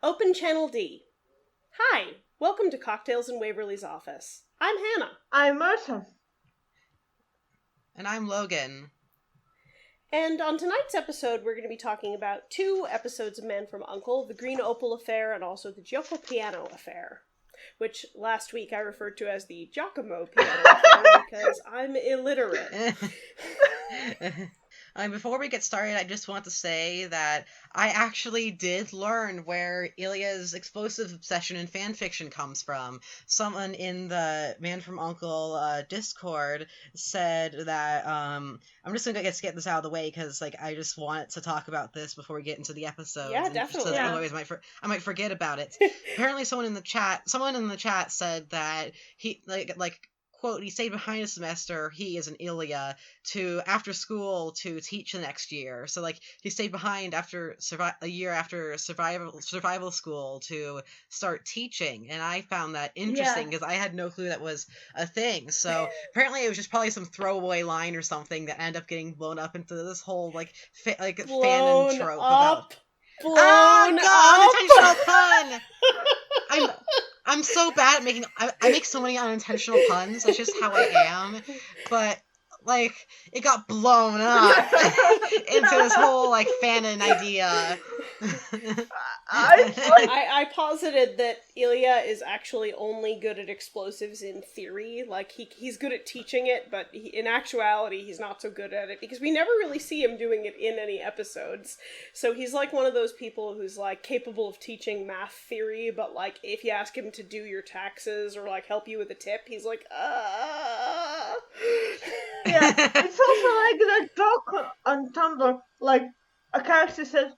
Open Channel D. Hi, welcome to Cocktails in Waverly's office. I'm Hannah. I'm Martha. And I'm Logan. And on tonight's episode, we're going to be talking about 2 episodes of Man from U.N.C.L.E, the Green Opal Affair, and also the Giacomo Piano Affair. Which last week I referred to as the Giacomo Piano Affair because I'm illiterate. Before we get started, I just want to say that I actually did learn where Ilya's explosive obsession in fanfiction comes from. Someone in the Man from U.N.C.L.E. Discord said that, I'm just gonna get this out of the way because, I just wanted to talk about this before we get into the episode. Yeah, definitely. So otherwise I might forget about it. Apparently someone in the chat said that he, quote, he stayed behind a semester, he is an Ilya, after school to teach the next year. So, he stayed behind after a year after survival school to start teaching. And I found that interesting because I had no clue that was a thing. So, apparently it was just probably some throwaway line or something that ended up getting blown up into this whole, fanon trope about... Blown God, unintentional pun! I'm so bad at making... I make so many unintentional puns. That's just how I am. But, it got blown up into this whole, fanon idea. I posited that Ilya is actually only good at explosives in theory. He's good at teaching it, but in actuality, he's not so good at it, because we never really see him doing it in any episodes. So he's one of those people who's, capable of teaching math theory, but, if you ask him to do your taxes or, help you with a tip, he's Yeah, it's also that joke on Tumblr, a character says,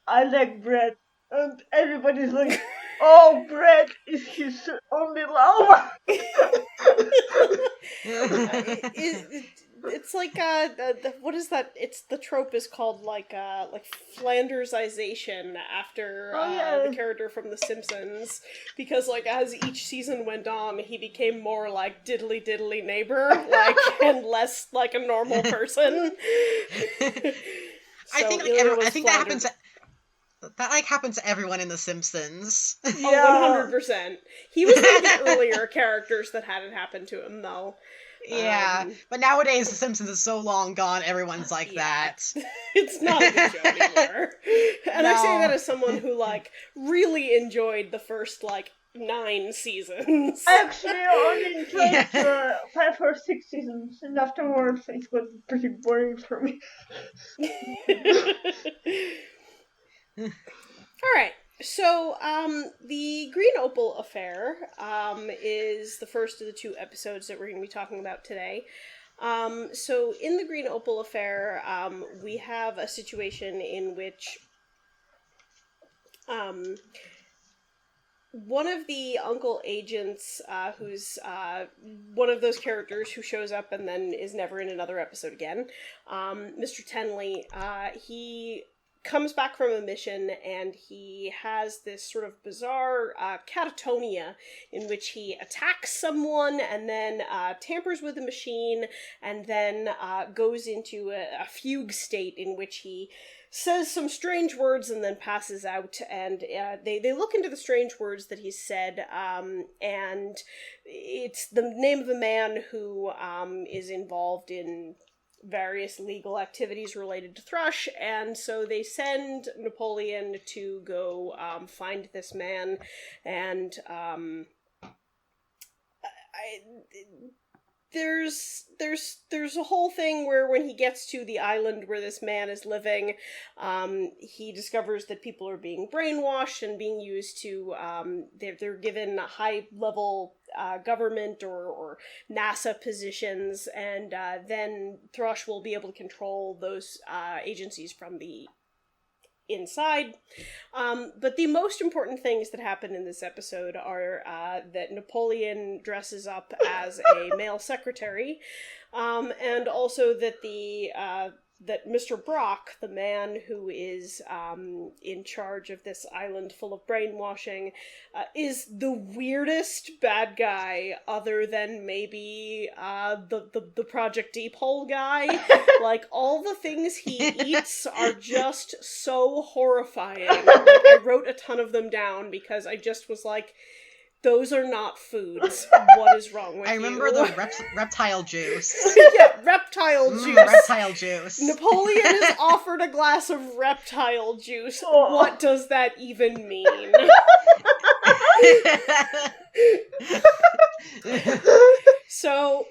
I like bread, and everybody's like, oh, bread is his only love. It's what is that? It's the trope is called Flandersization after the character from The Simpsons, because as each season went on, he became more diddly diddly neighbor, and less like a normal person. I think that happens. That happens to everyone in The Simpsons. Oh, 100%. He was one of the earlier characters that hadn't happened to him, though. Yeah, but nowadays The Simpsons is so long gone, everyone's like that. It's not a good show anymore. And no. I say that as someone who, really enjoyed the first, 9 seasons. I actually only enjoyed 5 or 6 seasons, and afterwards it was pretty boring for me. Alright, so, the Green Opal Affair, is the first of the 2 episodes that we're going to be talking about today. So in the Green Opal Affair, we have a situation in which, one of the U.N.C.L.E. agents, who's, one of those characters who shows up and then is never in another episode again, Mr. Tenley, he comes back from a mission, and he has this sort of bizarre catatonia in which he attacks someone and then tampers with the machine, and then goes into a fugue state in which he says some strange words and then passes out, and they look into the strange words that he said, and it's the name of a man who is involved in various legal activities related to Thrush, and so they send Napoleon to go find this man, and there's a whole thing where when he gets to the island where this man is living, he discovers that people are being brainwashed and being used to, they're given high-level government or NASA positions, and then Thrush will be able to control those agencies from the inside. But the most important things that happen in this episode are that Napoleon dresses up as a male secretary, and also that the that Mr. Brock, the man who is in charge of this island full of brainwashing, is the weirdest bad guy other than maybe the Project Deep Hole guy. Like, all the things he eats are just so horrifying. Like, I wrote a ton of them down because I just was like, those are not foods. What is wrong with you? I remember the reptile juice. Yeah, reptile juice. Reptile juice. Napoleon is offered a glass of reptile juice. What does that even mean? So,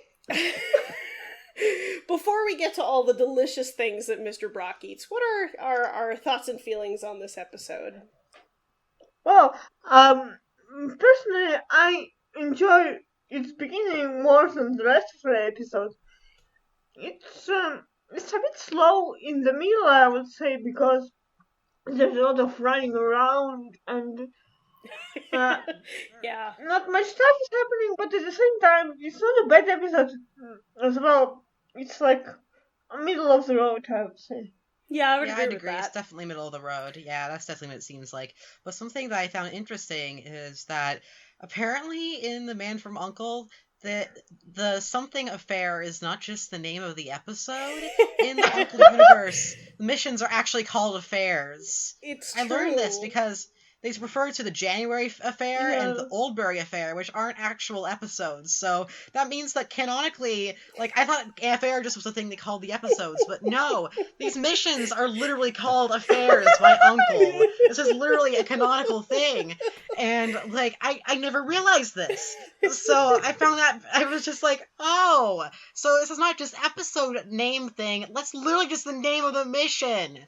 before we get to all the delicious things that Mr. Brock eats, what are our thoughts and feelings on this episode? Well, personally, I enjoy its beginning more than the rest of the episode. It's a bit slow in the middle, I would say, because there's a lot of running around and yeah, not much stuff is happening, but at the same time, it's not a bad episode as well. It's like a middle of the road, I would say. Yeah, I would I'd agree with agree. that. It's definitely middle of the road. Yeah, that's definitely what it seems like. But something that I found interesting is that apparently in The Man from U.N.C.L.E, the something affair is not just the name of the episode. In the U.N.C.L.E universe, the missions are actually called affairs. It's I true. learned this because they refer to the January affair and the Oldbury affair, which aren't actual episodes. So that means that canonically, like, I thought affair just was a thing they called the episodes, but no, these missions are literally called affairs by Uncle. This is literally a canonical thing. And, like, I never realized this. So I found that, I was just like, oh, so this is not just episode name thing, that's literally just the name of the mission.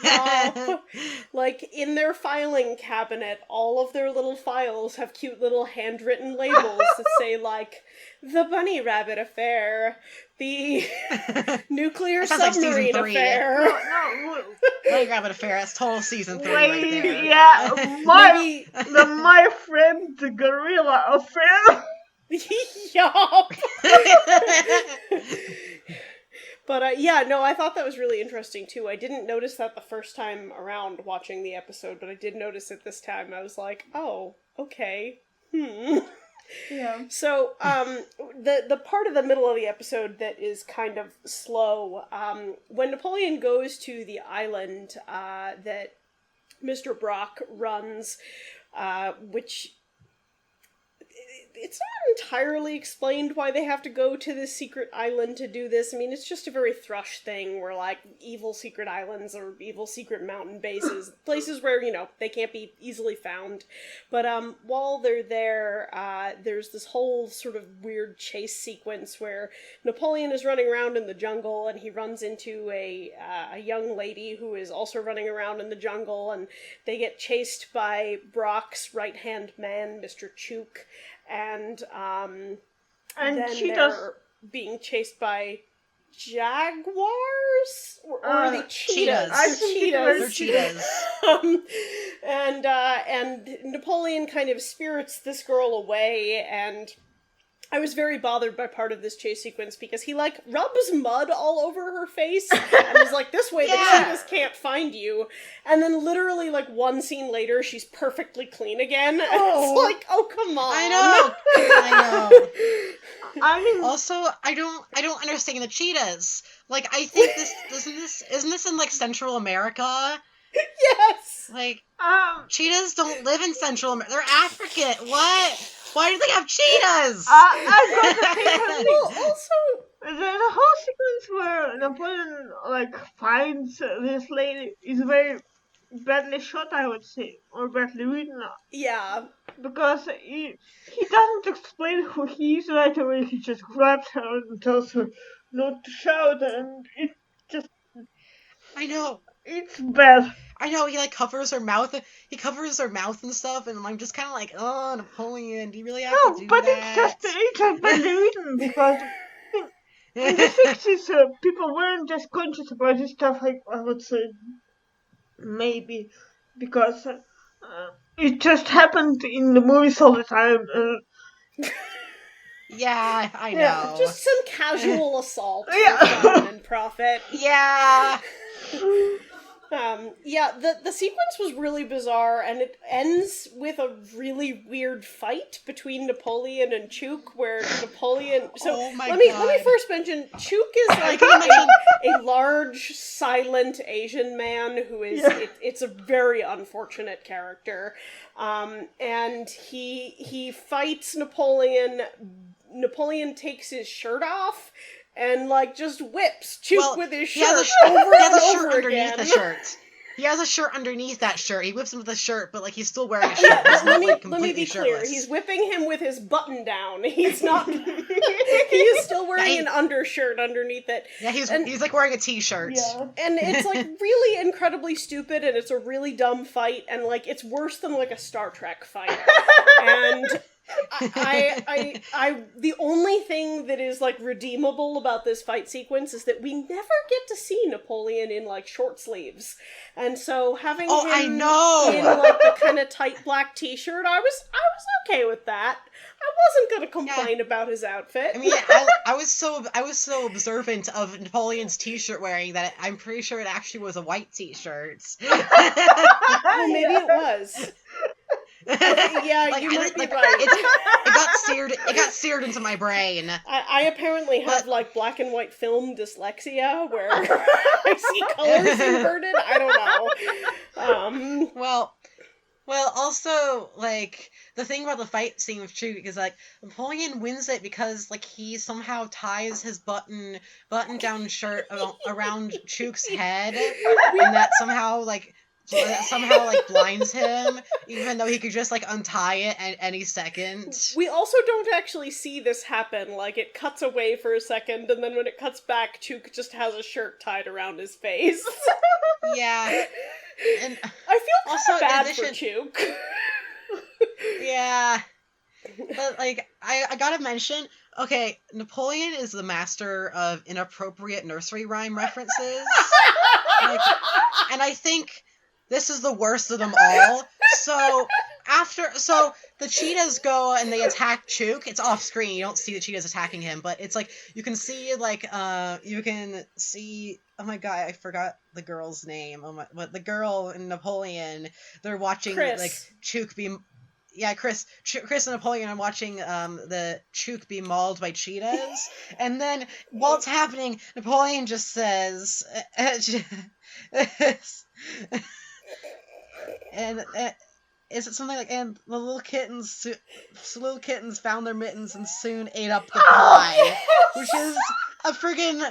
Yup. Like, in their filing cabinet, all of their little files have cute little handwritten labels that say, like, the Bunny Rabbit Affair, the Nuclear Submarine like Affair. No, Bunny Rabbit Affair, that's total season 3 wait, right there. yeah, Maybe... my friend the Gorilla Affair. Yup. But, yeah, no, I thought that was really interesting, too. I didn't notice that the first time around watching the episode, but I did notice it this time. I was like, oh, okay. Yeah. So, the part of the middle of the episode that is kind of slow, when Napoleon goes to the island, that Mr. Brock runs, which... It's not entirely explained why they have to go to this secret island to do this. I mean, it's just a very Thrush thing where, like, evil secret islands or evil secret mountain bases, places where, you know, they can't be easily found. But while they're there, there's this whole sort of weird chase sequence where Napoleon is running around in the jungle and he runs into a young lady who is also running around in the jungle, and they get chased by Brock's right-hand man, Mr. Chook. And then they're being chased by jaguars? Or are they cheetahs? They're cheetahs. And Napoleon kind of spirits this girl away, and I was very bothered by part of this chase sequence because he, like, rubs mud all over her face and is like, this way the cheetahs can't find you. And then literally, like, one scene later, she's perfectly clean again. And it's like, oh, come on. I know. I mean... Also, I don't understand the cheetahs. Like, I think isn't this in, like, Central America? Yes! Like, cheetahs don't live in Central America. They're African. What? Why do they have cheetahs? I got the thing. Well, also... The whole sequence where Napoleon, like, finds this lady is very badly shot, I would say. Or badly written. Yeah. Because he doesn't explain who he is right away. He just grabs her and tells her not to shout, and it just... I know. It's bad. I know, he, like, covers her mouth. He covers her mouth and stuff, and I'm just kind of like, oh, Napoleon, do you really have to do but that? it's just badly written, because in the 60s, people weren't just conscious about this stuff, I would say. Maybe. Because it just happened in the movies all the time. Yeah, I know. Yeah, Just some casual assault for Yeah. fun and profit. Yeah. The sequence was really bizarre, and it ends with a really weird fight between Napoleon and Chook, where Napoleon. So Oh my let me God. first mention Chook is like a large, silent Asian man who is. Yeah. It's a very unfortunate character, and he fights Napoleon. Napoleon takes his shirt off and like just whips Chook with his shirt over he has and a shirt over underneath again. the shirt. He has a shirt underneath that shirt. He whips him with a shirt, but like he's still wearing a shirt. Yeah, He's not like let completely me be clear. shirtless. He's whipping him with his button down. He's not. He is still wearing an undershirt underneath it. Yeah, he's like wearing a t-shirt. Yeah. And it's like really incredibly stupid, and it's a really dumb fight, and like it's worse than like a Star Trek fight. And I the only thing that is like redeemable about this fight sequence is that we never get to see Napoleon in like short sleeves, and so having him I know! in like the kind of tight black t-shirt, I was okay with that. I wasn't gonna complain about his outfit. I mean, I was so observant of Napoleon's t-shirt wearing that I'm pretty sure it actually was a white t-shirt. Well, maybe it was. Yeah, Like, you might be like, right. It got seared into my brain. I apparently have like black and white film dyslexia where I see colors inverted. I don't know. Well, also, like, the thing about the fight scene with Chook is, like, Napoleon wins it because, like, he somehow ties his button-down shirt around Chook's head, and that somehow blinds him, even though he could just, like, untie it at any second. We also don't actually see this happen. Like, it cuts away for a second, and then when it cuts back, Chook just has a shirt tied around his face. Yeah. And I feel also, bad in addition, for Chook. Yeah. But, like, I gotta mention, okay, Napoleon is the master of inappropriate nursery rhyme references. Like, and I think this is the worst of them all. So the cheetahs go and they attack Chook. It's off screen. You don't see the cheetahs attacking him, but it's like you can see oh my god, I forgot the girl's name. But the girl in Napoleon, they're watching Chris. like Chook be Chris and Napoleon are watching the Chook be mauled by cheetahs, and then while it's happening, Napoleon just says, and is it something like, and the little kittens found their mittens and soon ate up the pie, which is a friggin'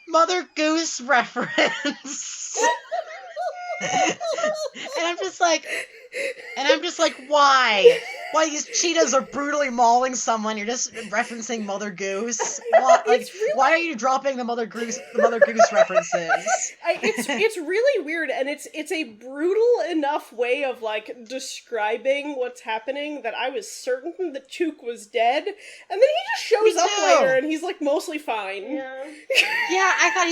Mother Goose reference. And I'm just like, why? Why these cheetahs are brutally mauling someone? You're just referencing Mother Goose. Why are you dropping the Mother Goose references? It's really weird, and it's a brutal enough way of like describing what's happening that I was certain that Chook was dead, and then he just shows up later and he's like mostly fine. Yeah. Yeah, I thought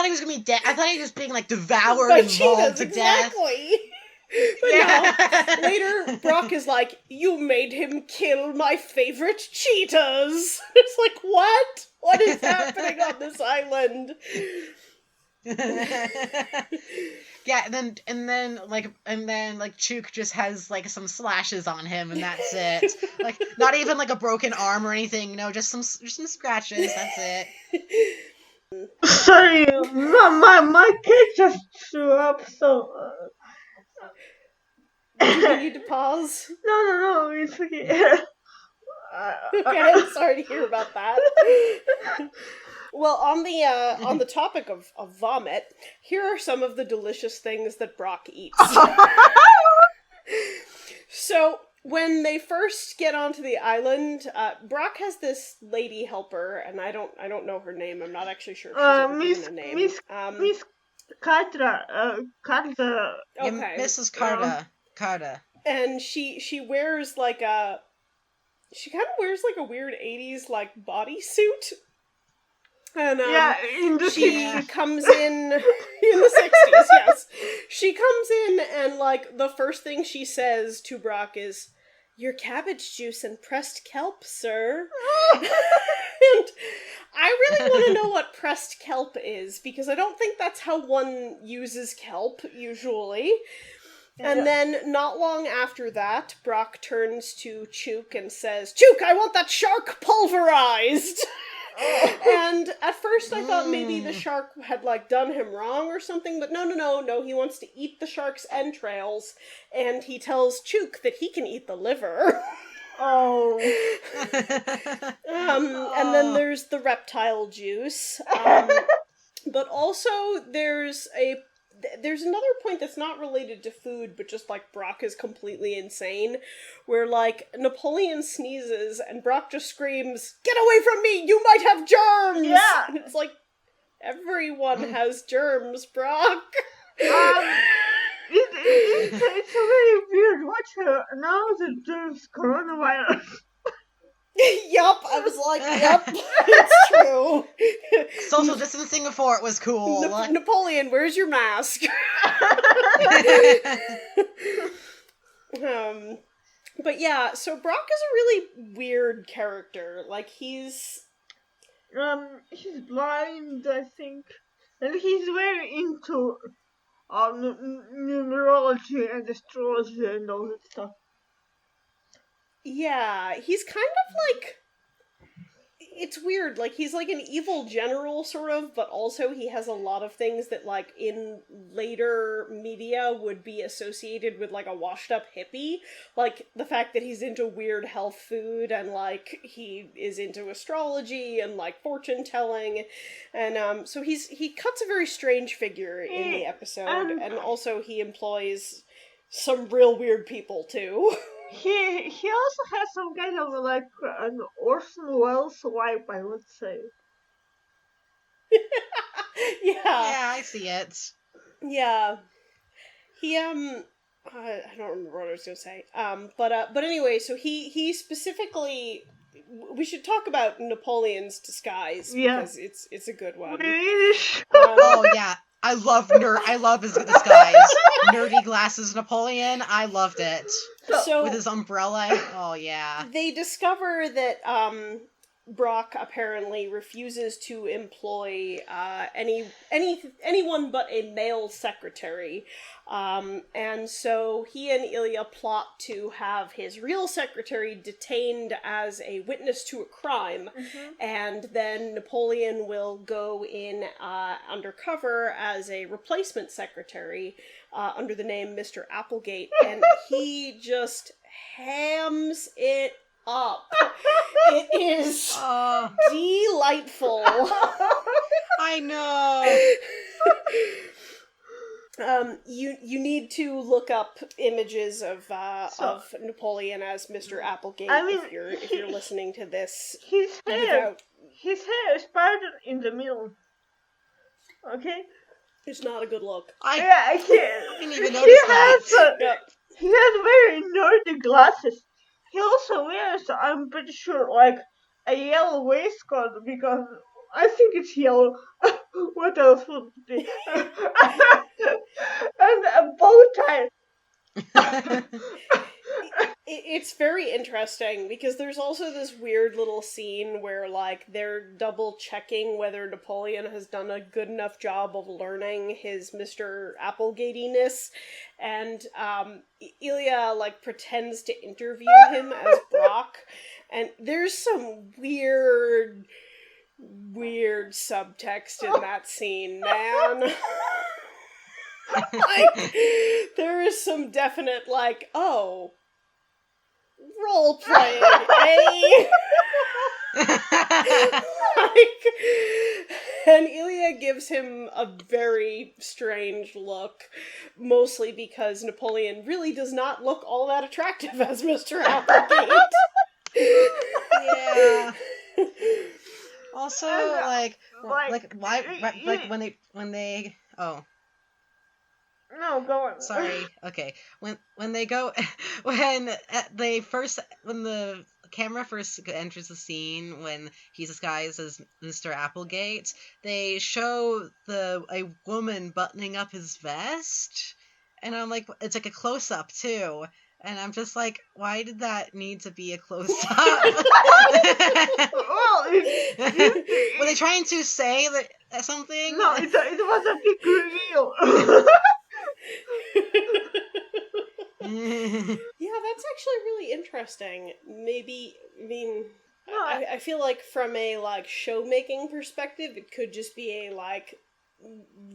he was gonna be dead. I thought he was being like devoured By and mauled cheetahs, to death. exactly. But Yeah. no, later Brock is like, "You made him kill my favorite cheetahs." It's like, what? What is happening on this island? Yeah, and then Chook just has like some slashes on him, and that's it. Like, not even like a broken arm or anything. No, just some scratches. That's it. Sorry, my kid just threw up, so... Do you need to pause? No, it's okay. Okay, I'm sorry to hear about that. Well, on the topic of vomit, here are some of the delicious things that Brock eats. So, when they first get onto the island, Brock has this lady helper, and I don't know her name. I'm not actually sure if she's ever given a name. Miss Carter. Okay. Mrs. Carter. And she wears like she kind of wears like a weird 80s like bodysuit. And in the she comes in the 60s, yes. She comes in and like the first thing she says to Brock is, "Your cabbage juice and pressed kelp, sir." And I really want to know what pressed kelp is, because I don't think that's how one uses kelp, usually. And then, not long after that, Brock turns to Chook and says, "Chook, I want that shark pulverized!" And at first I thought maybe the shark had, like, done him wrong or something, but no, he wants to eat the shark's entrails, and he tells Chook that he can eat the liver. Oh. And then there's the reptile juice. But also there's another point that's not related to food, but just, like, Brock is completely insane, where, like, Napoleon sneezes and Brock just screams, "Get away from me! You might have germs!" Yeah. And it's like, everyone has germs, Brock. It's a very weird watch now that there's coronavirus. Yup, I was like, yup, it's true. Social distancing before it was cool. Napoleon, where's your mask? But yeah, so Brock is a really weird character. Like, he's blind, I think, and he's very into numerology and astrology and all that stuff. Yeah, he's kind of like, it's weird, like, he's like an evil general, sort of, but also he has a lot of things that, like, in later media would be associated with, like, a washed-up hippie. Like, the fact that he's into weird health food, and, like, he is into astrology and, like, fortune-telling, and, so he cuts a very strange figure in the episode, and also he employs some real weird people, too. He also has some kind of, like, an Orson Welles wipe, I would say. Yeah, I see it. Yeah. He, I don't remember what I was gonna say. But anyway, so he specifically, we should talk about Napoleon's disguise, because it's a good one. Oh yeah, I love his disguise. Nerdy glasses Napoleon, I loved it. So with his umbrella, oh yeah. They discover that Brock apparently refuses to employ anyone but a male secretary, and so he and Ilya plot to have his real secretary detained as a witness to a crime, and then Napoleon will go in undercover as a replacement secretary under the name Mr. Applegate, and he just hams it up. It is delightful. I know. You need to look up images of Napoleon as Mr. Applegate. I mean, if you're listening to this. His hair is parted in the middle. Okay. It's not a good look. I didn't even notice that. He has very nerdy glasses. He also wears, I'm pretty sure, like, a yellow waistcoat, because I think it's yellow. What else would it be? And a bow tie. It's very interesting, because there's also this weird little scene where, like, they're double checking whether Napoleon has done a good enough job of learning his Mr. Applegate-iness, and Ilya, like, pretends to interview him as Brock, and there's some weird subtext in that scene, man. Like, there is some definite, like, oh, role playing, eh? Like, and Ilya gives him a very strange look, mostly because Napoleon really does not look all that attractive as Mr. Applegate. Yeah. Also, when they No, go on. Sorry. Okay. When the camera first enters the scene, when he's disguised as Mr. Applegate, they show a woman buttoning up his vest, and I'm like, it's like a close up too, And I'm just like, why did that need to be a close up? Well, Were they trying to say that something? no, it was a big reveal. Yeah, that's actually really interesting. Maybe, I mean, No, I feel like from a, like, show-making perspective, it could just be a, like,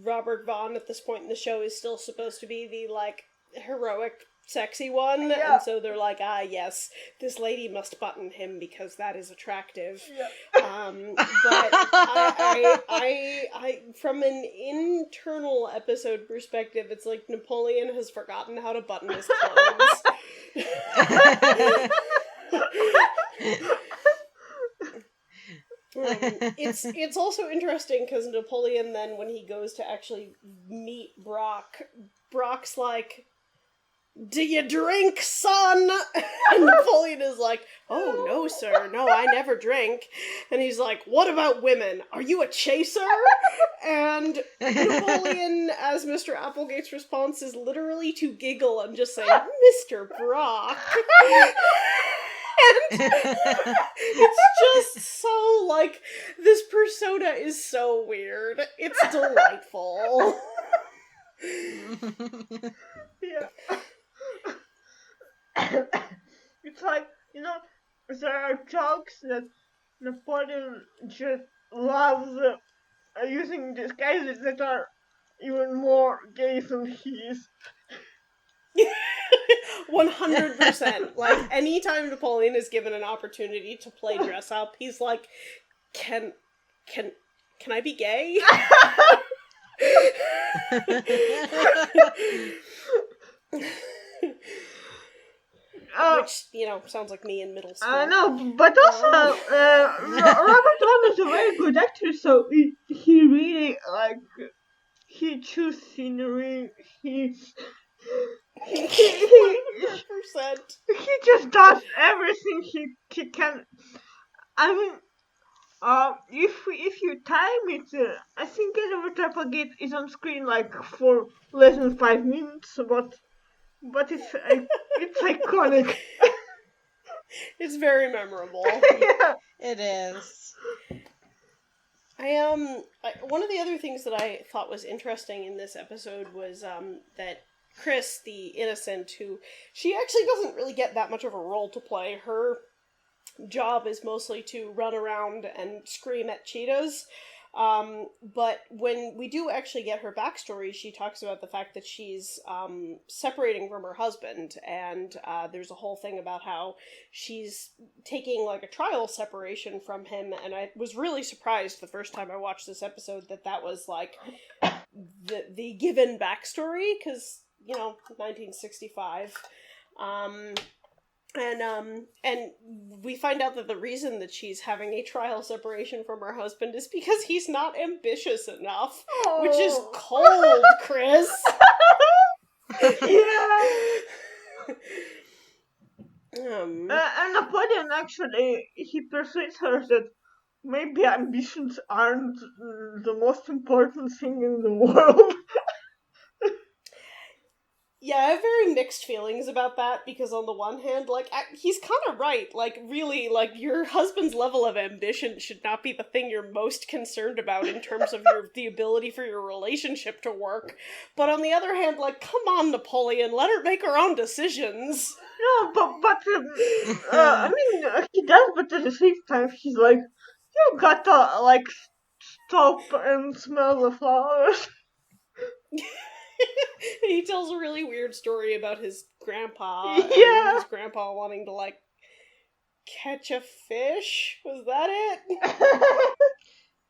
Robert Vaughn at this point in the show is still supposed to be the, like, heroic, sexy one, Yeah. and so they're like, yes, this lady must button him because that is attractive. Yeah. But I, from an internal episode perspective, it's like Napoleon has forgotten how to button his clothes. It's also interesting because Napoleon then, when he goes to actually meet Brock's like, "Do you drink, son?" And Napoleon is like, "Oh, no, sir. No, I never drink." And he's like, "What about women? Are you a chaser?" And Napoleon, as Mr. Applegate's response, is literally to giggle and just say, "Mr. Brock." And it's just so, like, this persona is so weird. It's delightful. Yeah. It's like, there are jokes that Napoleon just loves using disguises that are even more gay than he is. 100%. Like, anytime Napoleon is given an opportunity to play dress up, he's like, can I be gay? Which, sounds like me in middle school. I know, but also, Robert Vaughn is a very good actor, so he really, he chooses scenery, he 100%. He just does everything he can. I mean, if you time it, I think Edward Applegate is on screen for less than 5 minutes, but it's iconic. It's very memorable. Yeah. It is. One of the other things that I thought was interesting in this episode was that Chris, the innocent, who she actually doesn't really get that much of a role to play. Her job is mostly to run around and scream at cheetahs. But when we do actually get her backstory, she talks about the fact that she's separating from her husband, and there's a whole thing about how she's taking a trial separation from him, and I was really surprised the first time I watched this episode that was the given backstory, because 1965. And we find out that the reason that she's having a trial separation from her husband is because he's not ambitious enough, which is cold, Chris. Yeah. And Napoleon actually, he persuades her that maybe ambitions aren't the most important thing in the world. Yeah, I have very mixed feelings about that, because on the one hand, he's kind of right. Really, your husband's level of ambition should not be the thing you're most concerned about in terms of the ability for your relationship to work. But on the other hand, come on, Napoleon, let her make her own decisions. No, but I mean, he does, but at the same time, he's like, you gotta, stop and smell the flowers. He tells a really weird story about his grandpa. Yeah. And his grandpa wanting to, catch a fish? Was that it?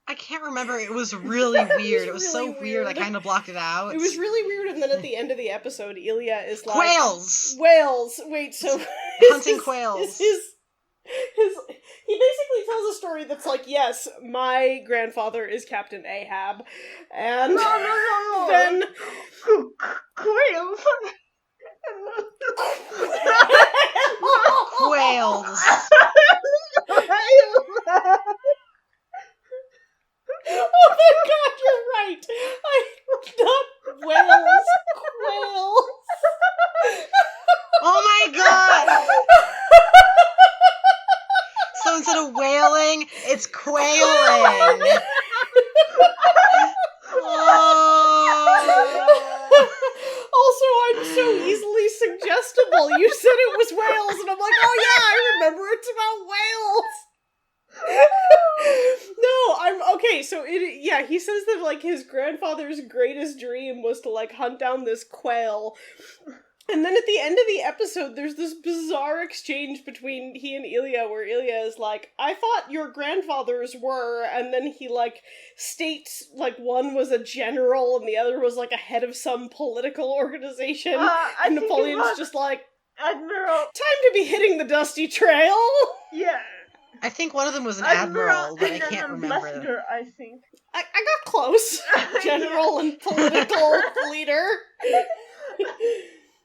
I can't remember. It was really weird. It was really so weird. I kind of blocked it out. It was really weird, and then at the end of the episode, Ilya is like... Quails! Whales! Wait, so... Hunting quails. He basically tells a story that's yes, my grandfather is Captain Ahab, and... No. Then... Quails! Quails! Oh my god, you're right! Not whales, quails! Oh Oh my god! So instead of wailing, it's quailing. Oh. Also, I'm so easily suggestible. You said it was whales, and I'm like, oh yeah, I remember it's about whales. No, I'm okay. So yeah, he says that like his grandfather's greatest dream was to like hunt down this quail. And then at the end of the episode, there's this bizarre exchange between he and Ilya, where Ilya is like, I thought your grandfathers were, and then he, like, states, like, one was a general and the other was, like, a head of some political organization, and Napoleon's just like, Admiral. Time to be hitting the dusty trail! Yeah. I think one of them was an admiral, but I can't remember. Ambassador, I think. I got close. General and political leader.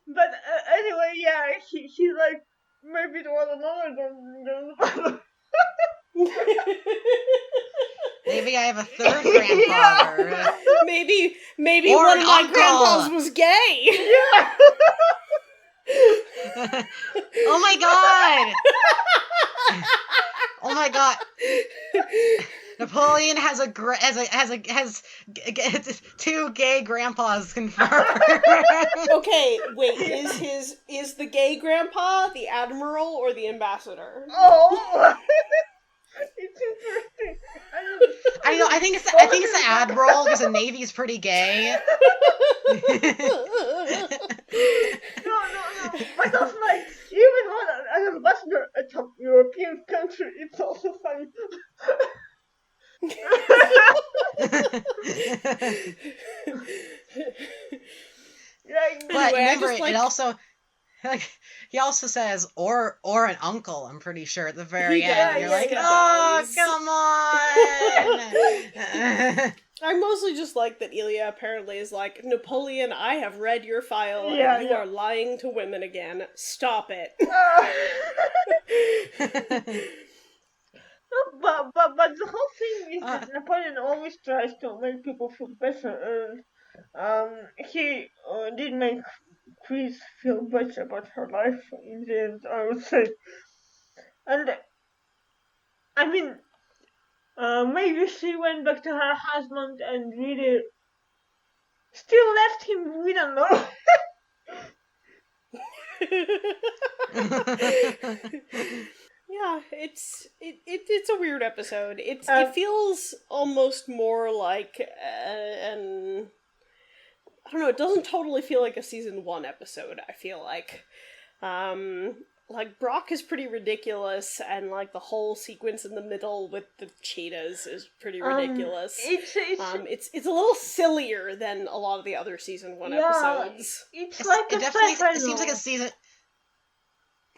But anyway, yeah, he's like, maybe it was another Maybe I have a third grandfather. Yeah. Maybe Or one an of my uncle. grandpas was gay. Yeah. Oh my god! Oh my god! Napoleon has two gay grandpas confirmed. Okay, wait, is the gay grandpa the admiral or the ambassador? Oh. It's interesting. I know. I think it's the admiral because the Navy is pretty gay. No. But also, like, even when an ambassador at a European country, it's also funny. But Anyway, remember, it also, like, he also says or an uncle. I'm pretty sure at the very end. You're like, oh, does. come on. I mostly just like that Ilya apparently is like, Napoleon, I have read your file and you are lying to women again. Stop it. But the whole thing is that Napoleon always tries to make people feel better, and he did make Chris feel better about her life in the end, I would say. And I mean, maybe she went back to her husband and really still left him. We don't know. Yeah, it's a weird episode. It feels almost more like an I don't know. It doesn't totally feel like a season 1 episode. I feel like Brock is pretty ridiculous, and like the whole sequence in the middle with the cheetahs is pretty ridiculous. It's a little sillier than a lot of the other season 1 episodes. It seems like a season.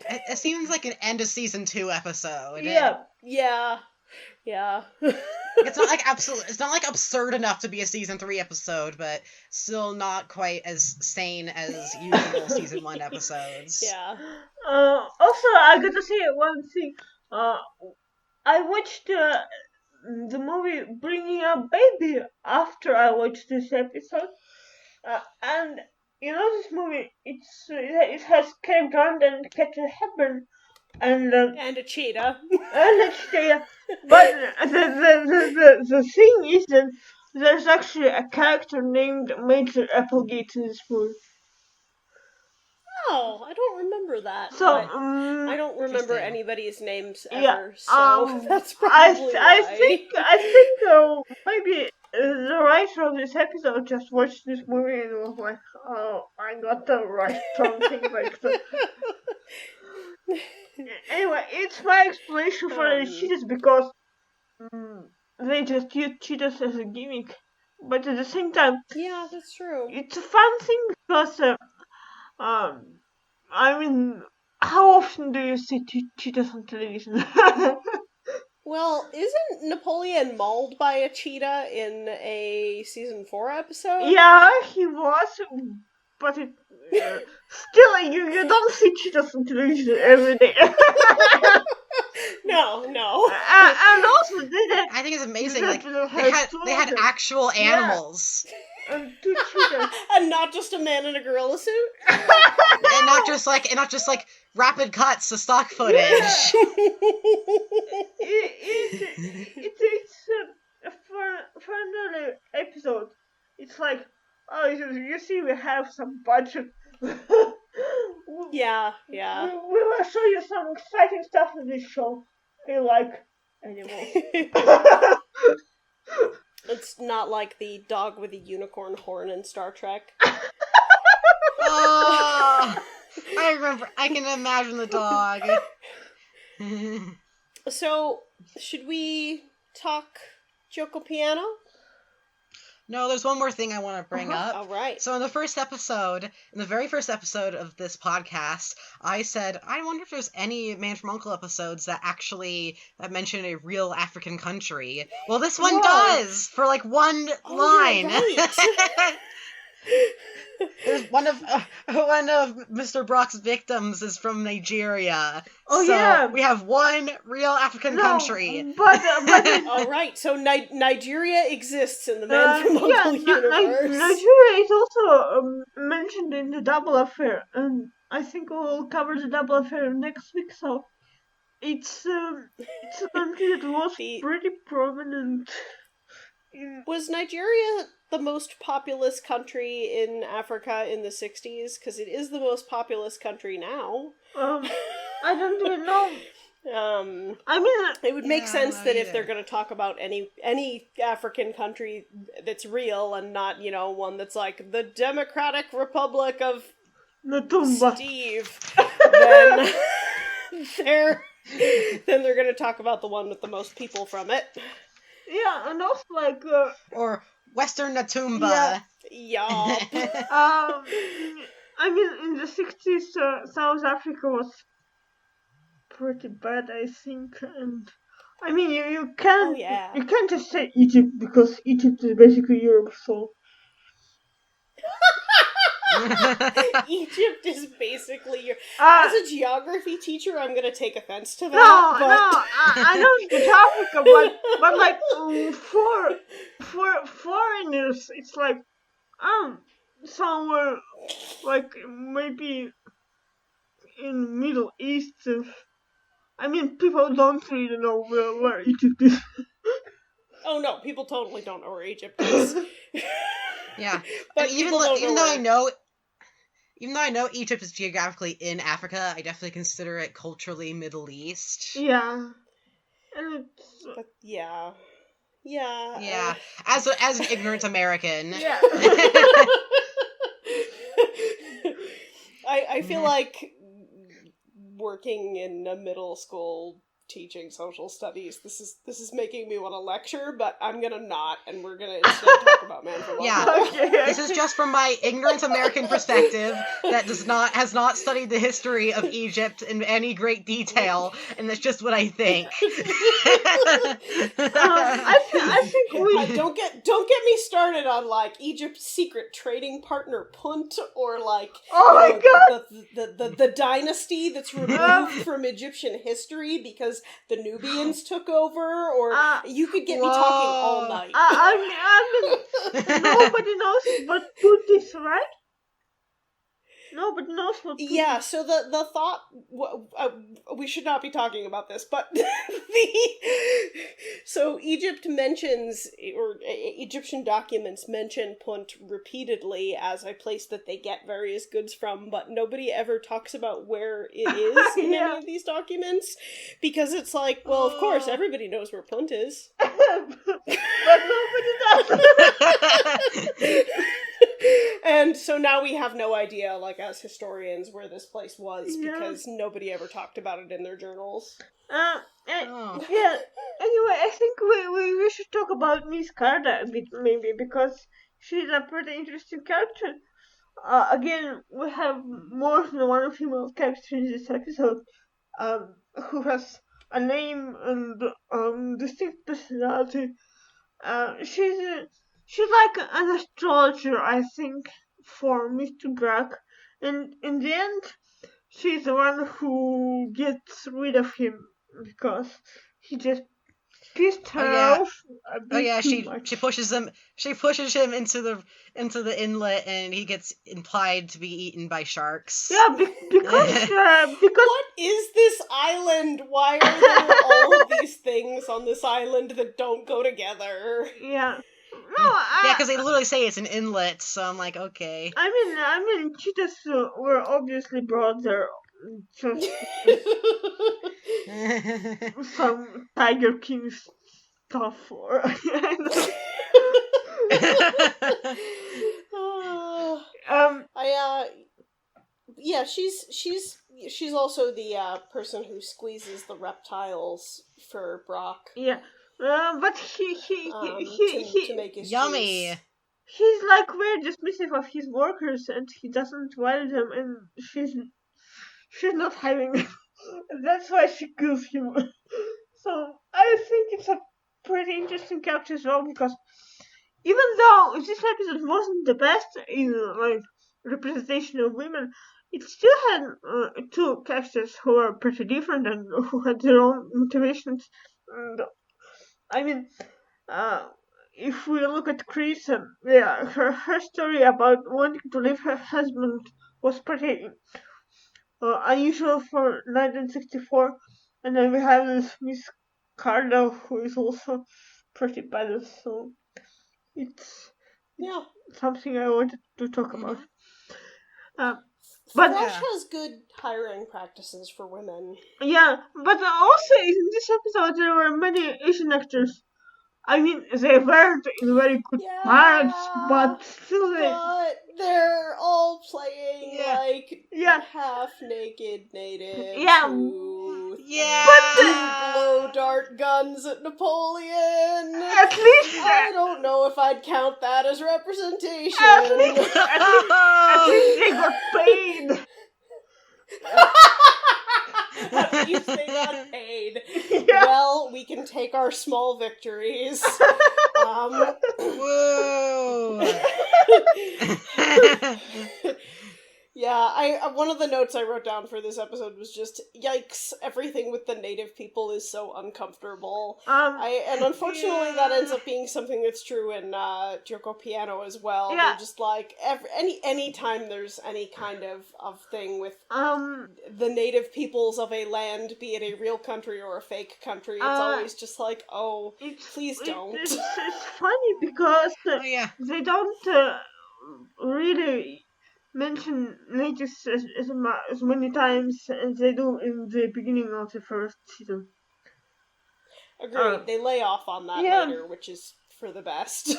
It seems like an end of season 2 episode. Yeah. It's not like It's not like absurd enough to be a season 3 episode, but still not quite as sane as usual season 1 episodes. Yeah. Also, I gotta say one thing. I watched the movie Bringing Up Baby after I watched this episode, and you know this movie. It has Cary Grant and Katharine Hepburn. And a cheetah. But the thing is that there's actually a character named Major Applegate in this movie. Oh, I don't remember that. So I don't remember anybody's names ever. So that's probably I think maybe the writer of this episode just watched this movie and was like, "Oh, I got the right something like that." Anyway, it's my explanation for the cheetahs because they just use cheetahs as a gimmick. But at the same time, yeah, that's true. It's a fun thing because, I mean, how often do you see cheetahs on television? Well, isn't Napoleon mauled by a cheetah in a season 4 episode? Yeah, he was, but it still you don't see cheetahs on television every day. No. And also, I think it's amazing. Like they had actual animals. and two cheetahs. And not just a man in a gorilla suit? And not just like rapid cuts to stock footage. It's for another episode. It's like, oh, you see, we have some budget. Yeah. We will show you some exciting stuff in this show. I like animals. It's not like the dog with a unicorn horn in Star Trek. Oh, I remember. I can imagine the dog. So, should we talk Choco Piano? No, there's one more thing I want to bring up. All right. So in the very first episode of this podcast, I said, I wonder if there's any Man from U.N.C.L.E. episodes that mention a real African country. Well, this one does, for like one line. Right. There's one of Mr. Brock's victims is from Nigeria. Oh, so yeah. we have one real African country. But All right, so Nigeria exists in the Man from U.N.C.L.E. universe. Nigeria is also mentioned in the Double Affair, and I think we'll cover the Double Affair next week. So it's a country that was pretty prominent. Was Nigeria the most populous country in Africa in the 60s? Because it is the most populous country now. I don't even know. I mean, it would make sense that if they're going to talk about any African country that's real and not, one that's like the Democratic Republic of Natumba. Steve, then they're going to talk about the one with the most people from it. Yeah, and also like or Western Natumba. Yeah. I mean, in the 60s, South Africa was pretty bad, I think, and I mean, you can't you can't just say Egypt because Egypt is basically Europe, so. Egypt is basically your. As a geography teacher, I'm gonna take offense to that. I know it's Africa, but like for foreigners, it's like somewhere like maybe in Middle East. I mean, people don't really know where Egypt is. Oh no, people totally don't know where Egypt is. Yeah, but even though I know Egypt is geographically in Africa, I definitely consider it culturally Middle East. Yeah, and yeah. As an ignorant American. Yeah. I feel like working in a middle school teaching social studies, this is making me want to lecture, but I'm gonna not, and we're gonna instead talk about Man from U.N.C.L.E. Okay. This is just from my ignorant American perspective that has not studied the history of Egypt in any great detail, and that's just what I think. I think we don't get me started on like Egypt's secret trading partner Punt, or like my god, the dynasty that's removed from Egyptian history because the Nubians took over, or you could get me talking all night. I mean, nobody knows what Punt is, right? Nobody knows what. Yeah, so the thought we should not be talking about this, but so Egypt mentions, or Egyptian documents mention Punt repeatedly as a place that they get various goods from, but nobody ever talks about where it is in any of these documents, because it's like, well, of course everybody knows where Punt is, but nobody does. And so now we have no idea, like, as historians, where this place was, because nobody ever talked about it in their journals. Yeah, anyway, I think we should talk about Miss Carter a bit, maybe, because she's a pretty interesting character. Again, we have more than one female character in this episode, who has a name and distinct personality. She's like an astrologer, I think, for Mr. Brack, and in the end, she's the one who gets rid of him because he just pissed her Oh, yeah. off a bit Oh yeah, too she much. pushes him into the inlet, and he gets implied to be eaten by sharks. Yeah, because What is this island? Why are there all of these things on this island that don't go together? yeah. No, Yeah, because they literally say it's an inlet, so I'm like, okay. I mean, cheetahs were obviously brought there just some Tiger King stuff, or Yeah, she's also the person who squeezes the reptiles for Brock. yeah, but To make his Yummy. juice. he's like very dismissive of his workers, and he doesn't value them, and she's not having them. That's why she kills him. So I think it's a pretty interesting character as well, because even though this episode wasn't the best in like representation of women, it still had two characters who are pretty different and who had their own motivations. And, I mean, if we look at Chris, yeah, her story about wanting to leave her husband was pretty unusual for 1964, and then we have this Miss Cardo, who is also pretty badass. So it's Yeah. something I wanted to talk about. But Flash has good hiring practices for women. yeah, but also in this episode there were many Asian actors. I mean, they weren't in very good parts, but still they're all playing half-naked natives who blow dart guns at Napoleon. At least I don't know if I'd count that as representation. At least they got paid. At least they got paid. Yeah. Well, we can take our small victories. Whoa! Yeah, one of the notes I wrote down for this episode was just, yikes, everything with the native people is so uncomfortable. And unfortunately that ends up being something that's true in Joko Piano as well. Yeah. They're just like, any time there's any kind of thing with the native peoples of a land, be it a real country or a fake country, it's always just like, please don't. It's funny because they don't really mention natives as many times as they do in the beginning of the first season. Agreed. They lay off on that later, which is for the best.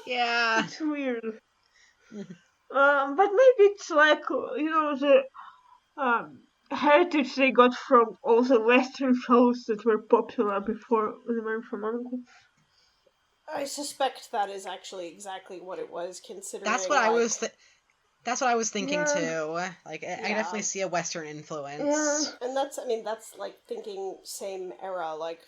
Yeah. It's weird. But maybe it's like, the heritage they got from all the Western shows that were popular before The Man from U.N.C.L.E. I suspect that is actually exactly what it was, considering... That's what I was thinking too. Like, I definitely see a Western influence. Yeah. And that's like thinking same era, like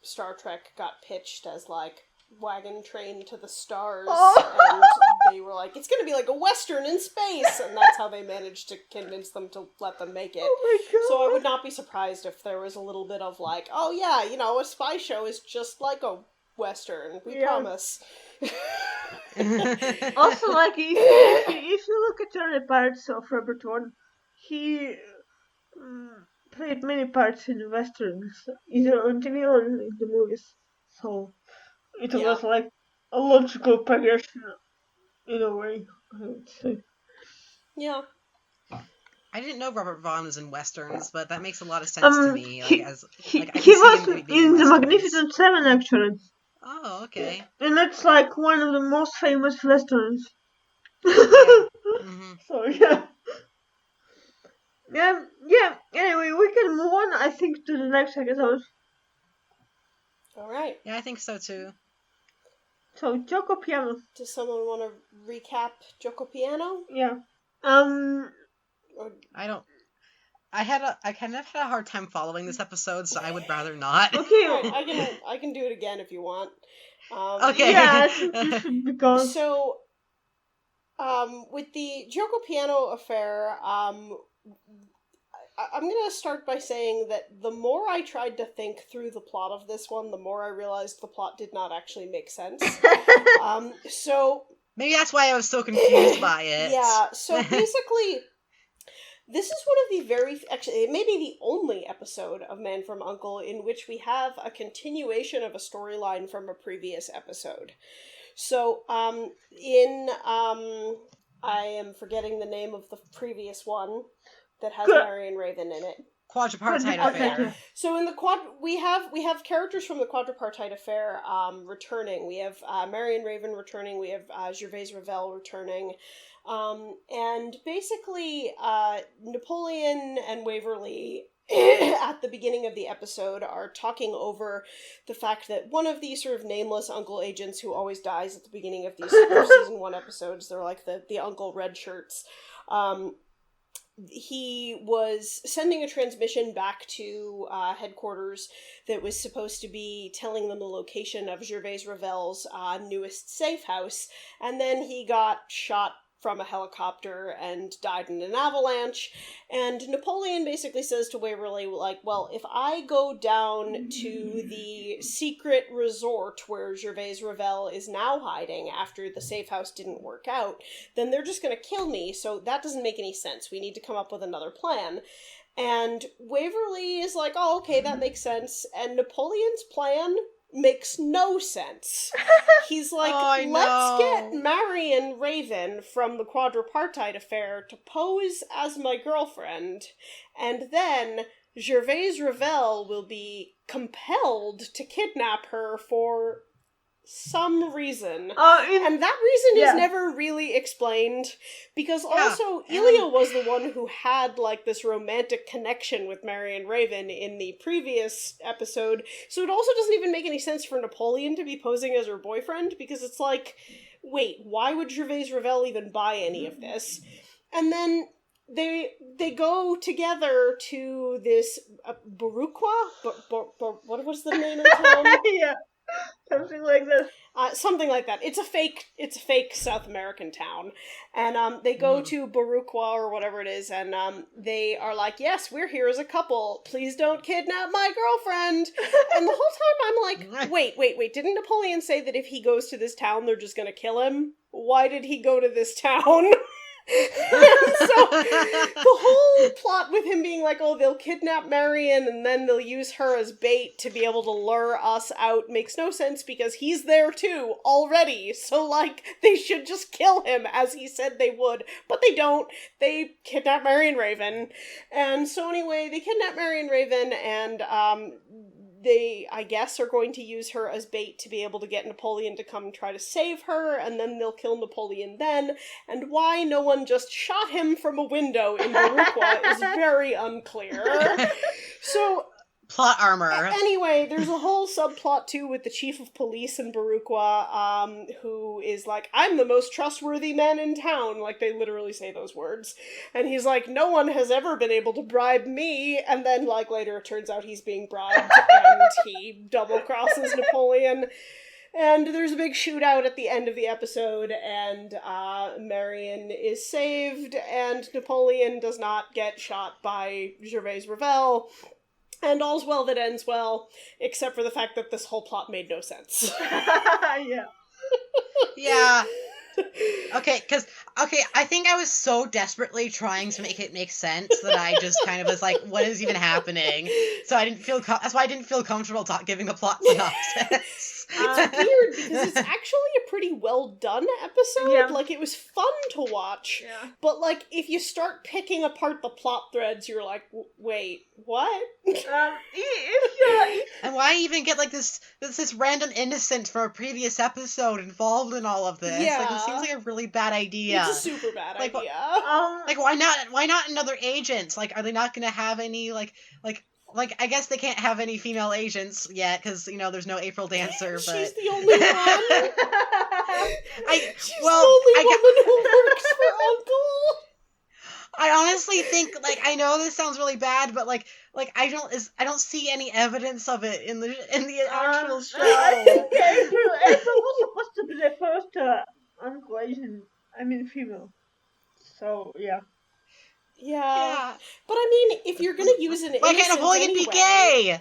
Star Trek got pitched as like Wagon Train to the Stars, and they were like, it's gonna be like a Western in space, and that's how they managed to convince them to let them make it. Oh my God. So I would not be surprised if there was a little bit of like, oh yeah, a spy show is just like a Western, we promise. Also, like, if you look at early parts of Robert Vaughn, he played many parts in westerns, either on TV or in the movies. So it was like a logical progression in a way, I would say. Yeah. I didn't know Robert Vaughn was in westerns, but that makes a lot of sense to me. He was in The Magnificent Seven, actually. Oh, okay. And that's like one of the most famous westerns. So yeah. Anyway, we can move on, I think, to the next episode. Alright. Yeah, I think so too. So, Joko Piano. Does someone want to recap Joko Piano? Yeah. I kind of had a hard time following this episode, so I would rather not. Okay, I can do it again if you want. Okay. Yeah, I think you should, because... So, with the Joko Piano affair, I'm gonna start by saying that the more I tried to think through the plot of this one, the more I realized the plot did not actually make sense. So Maybe that's why I was so confused by it. yeah, so basically, this is one of the actually, it may be the only episode of Man from U.N.C.L.E. in which we have a continuation of a storyline from a previous episode. So, I am forgetting the name of the previous one that has Marion Raven in it. Quadripartite Affair. So in the we have characters from the Quadripartite Affair returning. We have Marion Raven returning. We have Gervais Revel returning. And basically, Napoleon and Waverly at the beginning of the episode are talking over the fact that one of these sort of nameless U.N.C.L.E. agents who always dies at the beginning of these season 1 episodes, they're like the U.N.C.L.E. red shirts, he was sending a transmission back to headquarters that was supposed to be telling them the location of Gervais Revel's newest safe house, and then he got shot from a helicopter and died in an avalanche. And Napoleon basically says to Waverly, like, well, if I go down to the secret resort where Gervais Revel is now hiding after the safe house didn't work out, then they're just going to kill me, so that doesn't make any sense. We need to come up with another plan. And Waverly is like, oh, okay, that makes sense. And Napoleon's plan makes no sense. He's like, let's get Marion Raven from the Quadripartite Affair to pose as my girlfriend, and then Gervais Revel will be compelled to kidnap her for some reason. And that reason is never really explained, because also Ilya was the one who had like this romantic connection with Marion Raven in the previous episode, so it also doesn't even make any sense for Napoleon to be posing as her boyfriend, because it's like, wait, why would Gervais Revel even buy any of this? And then they go together to this Baruqua? What was the name of the town? Yeah. Something like this. Something like that. It's a fake South American town. And they go to Baruqua or whatever it is, and they are like, yes, we're here as a couple. Please don't kidnap my girlfriend. And the whole time I'm like, wait, didn't Napoleon say that if he goes to this town, they're just gonna kill him? Why did he go to this town? And so the whole plot with him being like, oh, they'll kidnap Marion and then they'll use her as bait to be able to lure us out makes no sense, because he's there too already. So like, they should just kill him as he said they would, but they don't. They kidnap Marion Raven. And so anyway, they kidnap Marion Raven, and they, I guess, are going to use her as bait to be able to get Napoleon to come try to save her, and then they'll kill Napoleon then. And why no one just shot him from a window in Baruqua is very unclear. So plot armor. Anyway, there's a whole subplot too with the chief of police in Baruqua, who is like, I'm the most trustworthy man in town. Like, they literally say those words. And he's like, no one has ever been able to bribe me. And then, like, later it turns out he's being bribed, and he double-crosses Napoleon. And there's a big shootout at the end of the episode, and Marion is saved, and Napoleon does not get shot by Gervais Revel. And all's well that ends well, except for the fact that this whole plot made no sense. Yeah. Yeah. Okay, I think I was so desperately trying to make it make sense that I just kind of was like, what is even happening? So I didn't feel, that's why I didn't feel comfortable giving a plot synopsis. It's weird, because it's actually a pretty well done episode. Yeah. Like, it was fun to watch. Yeah. But, like, if you start picking apart the plot threads, you're like, wait, what? And why even get, like, this random innocent from a previous episode involved in all of this? Yeah. Like, it seems like a really bad idea. It's a super bad idea. Like, why not another agent? Like, are they not gonna have any, like, I guess they can't have any female agents yet, because, you know, there's no April Dancer, but... She's the only one! She's the only woman who works for U.N.C.L.E. I honestly think, like, I know this sounds really bad, but, like I don't see any evidence of it in the actual show. I think April was supposed to be the first U.N.C.L.E. agent, female. So, yeah. Yeah. But I mean, if you're gonna use an Why can't innocent Napoleon anyway, be gay?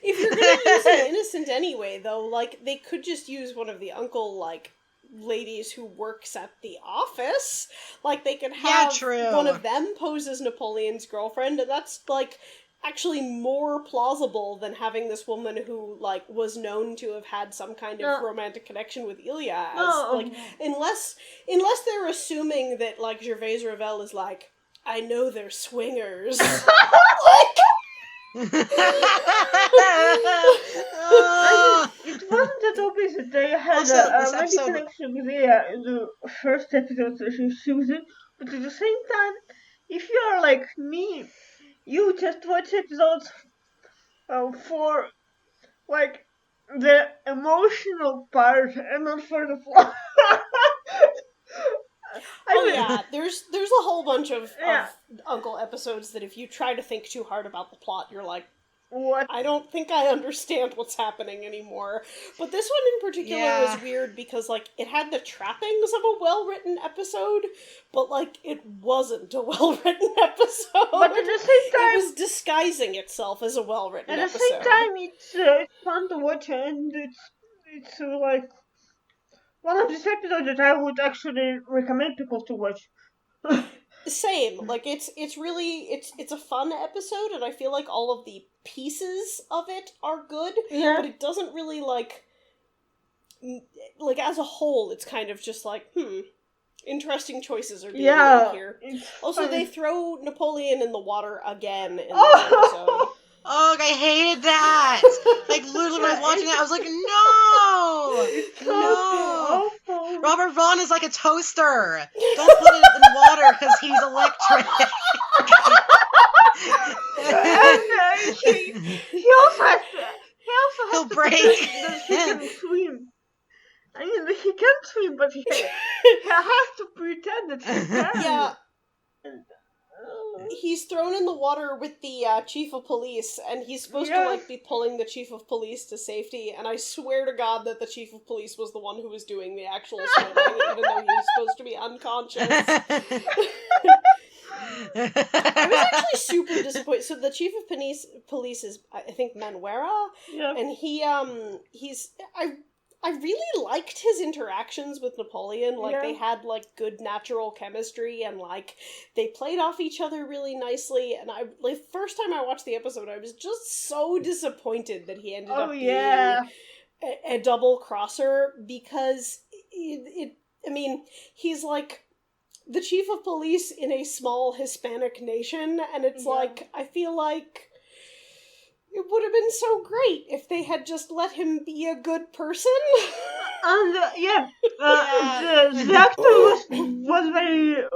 if you're gonna use an innocent anyway, though, like, they could just use one of the uncle, like, ladies who works at the office. Like, they could have true. one of them pose as Napoleon's girlfriend, and that's, like, actually more plausible than having this woman who, like, was known to have had some kind of romantic connection with Ilya as, like, unless they're assuming that, like, Gervais Revel is like, I know they're swingers. Like, it wasn't that obvious that they had Also, a this romantic episode- connection with Leia in the first episode that she was in, but at the same time, if you are like me, you just watch episodes for like the emotional part and not for the plot. yeah, there's a whole bunch of Uncle episodes that if you try to think too hard about the plot, you're like, what? I don't think I understand what's happening anymore. But this one in particular was weird because, like, it had the trappings of a well-written episode, but, like, it wasn't a well-written episode. But at the same time, it was disguising itself as a well-written episode. At the same time, it's fun to watch, and it's like one of these episodes that I would actually recommend people to watch. Same. Like, it's really it's a fun episode, and I feel like all of the pieces of it are good, but it doesn't really, like, as a whole, it's kind of just like, interesting choices are being made here. Also, they throw Napoleon in the water again in this episode. Oh, I hated that! Like, literally, when I was watching that, I was like, no! No! Robert Vaughn is like a toaster! Don't put it in water, because he's electric! And he also has He'll to break! that he can swim. I mean, he can swim, but he has to pretend that he can. Yeah. He's thrown in the water with the chief of police, and he's supposed to, like, be pulling the chief of police to safety, and I swear to God that the chief of police was the one who was doing the actual swimming, even though he was supposed to be unconscious. I was actually super disappointed. So the chief of police is, I think, Manuera, and I really liked his interactions with Napoleon. Like, they had, like, good natural chemistry, and, like, they played off each other really nicely, and first time I watched the episode, I was just so disappointed that he ended up being a double-crosser, because I mean, he's, like, the chief of police in a small Hispanic nation, and it's like, I feel like it would have been so great if they had just let him be a good person. And the actor was very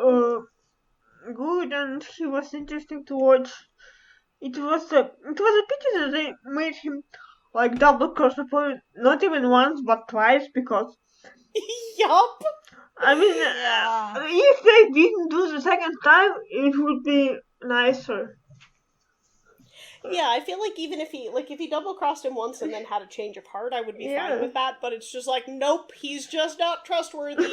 good, and he was interesting to watch. It was a pity that they made him like double cross Napoleon, not even once but twice, because yup. I mean, if they didn't do the second time, it would be nicer. Yeah, I feel like even if he double-crossed him once and then had a change of heart, I would be fine with that, but it's just like, nope, he's just not trustworthy.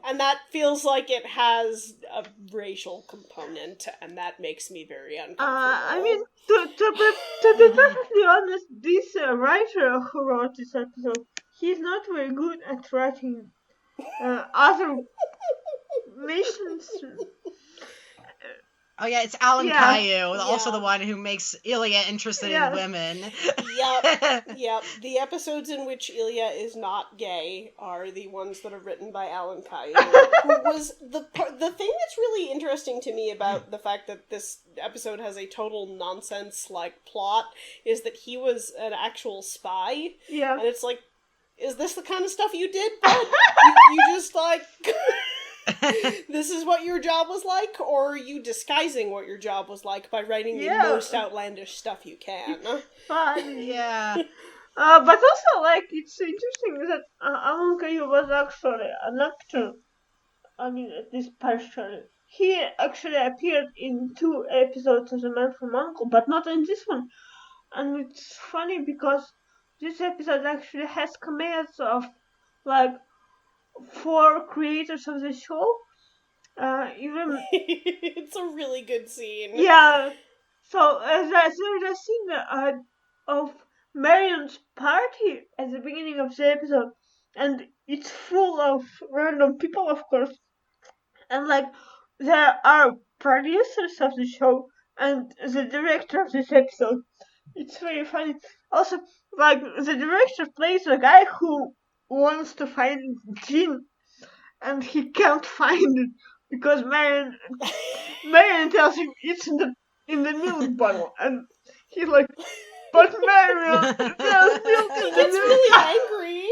And that feels like it has a racial component, and that makes me very uncomfortable. I mean, to be perfectly honest, this writer who wrote this episode, he's not very good at writing other nations. Oh yeah, it's Alan Caillou, also the one who makes Ilya interested in women. Yep. The episodes in which Ilya is not gay are the ones that are written by Alan Caillou, who was the thing that's really interesting to me about the fact that this episode has a total nonsense, like, plot, is that he was an actual spy. Yeah. And it's like, is this the kind of stuff you did, bud? you just, like... This is what your job was like, or are you disguising what your job was like by writing the most outlandish stuff you can? Fun. Yeah. But also, like, it's interesting that Alan Caillou was actually an actor. I mean, at least partially. He actually appeared in 2 episodes of The Man from U.N.C.L.E, but not in this one. And it's funny because this episode actually has cameos of, like, 4 creators of the show, Even It's a really good scene. yeah. So there's a scene of Marion's party at the beginning of the episode, and it's full of random people, of course, and like there are producers of the show and the director of this episode. It's very funny. Also, like the director plays a guy who wants to find Jean and he can't find it because Marion tells him it's in the milk bottle, and he's like, "But Marion, there's milk He in the gets milk. really angry.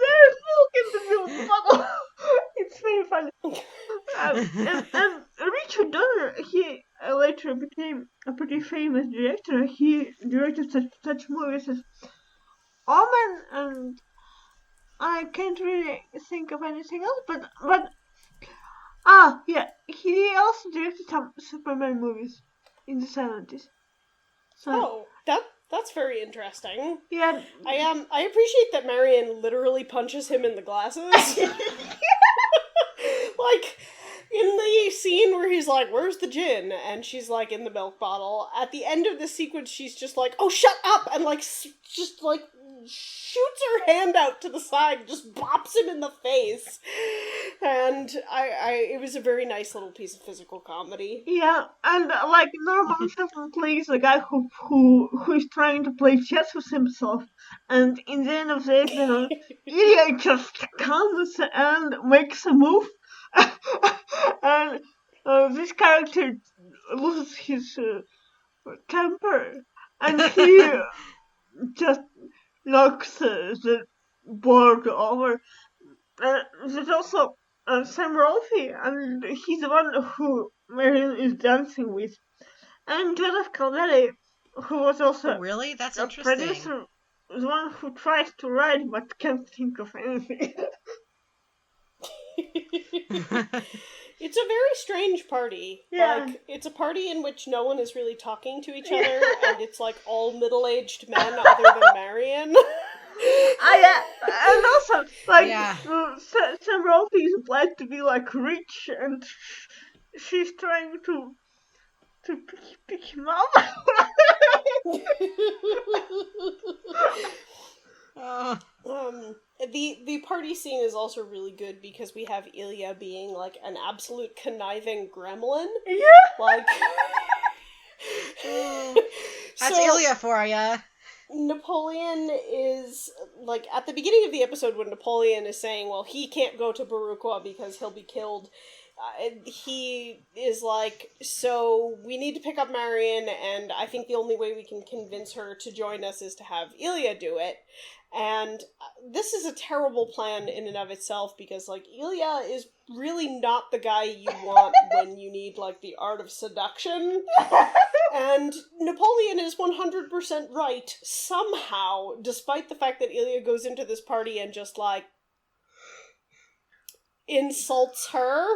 There's milk in the milk bottle." It's very funny. And Richard Donner, he later became a pretty famous director. He directed such movies as Omen, and I can't really think of anything else. But yeah, he also directed some Superman movies in the 70s. So Oh, that's very interesting. yeah, I appreciate that Marion literally punches him in the glasses. Like, in the scene where he's like, "Where's the gin?" and she's like, "In the milk bottle." At the end of the sequence, she's just like, "Oh, shut up!" and like, just like, shoots her hand out to the side, and just bops him in the face. And it was a very nice little piece of physical comedy. yeah, and like Norman Shelton plays a guy who's trying to play chess with himself, and in the end of the episode, Ilya just comes and makes a move, and this character loses his temper, and he just knocks the board over. There's also Sam Rolfe, and he's the one who Marion is dancing with, and Joseph Caldelli, who was also Oh, really? That's a interesting. producer, the one who tries to write but can't think of anything. It's a very strange party. Yeah. Like, it's a party in which no one is really talking to each other, and it's like all middle-aged men other than Marion. Yeah, and also like Yeah. Sam Rolfe is implied to be like rich, and she's trying to pick him up. The party scene is also really good because we have Ilya being like an absolute conniving gremlin. Yeah. Like, That's so Ilya for ya. Napoleon is like at the beginning of the episode when Napoleon is saying, well, he can't go to Baruqua because he'll be killed. He is like, so we need to pick up Marion, and I think the only way we can convince her to join us is to have Ilya do it. And this is a terrible plan in and of itself because, like, Ilya is really not the guy you want when you need, like, the art of seduction. And Napoleon is 100% right, somehow, despite the fact that Ilya goes into this party and just, like, insults her.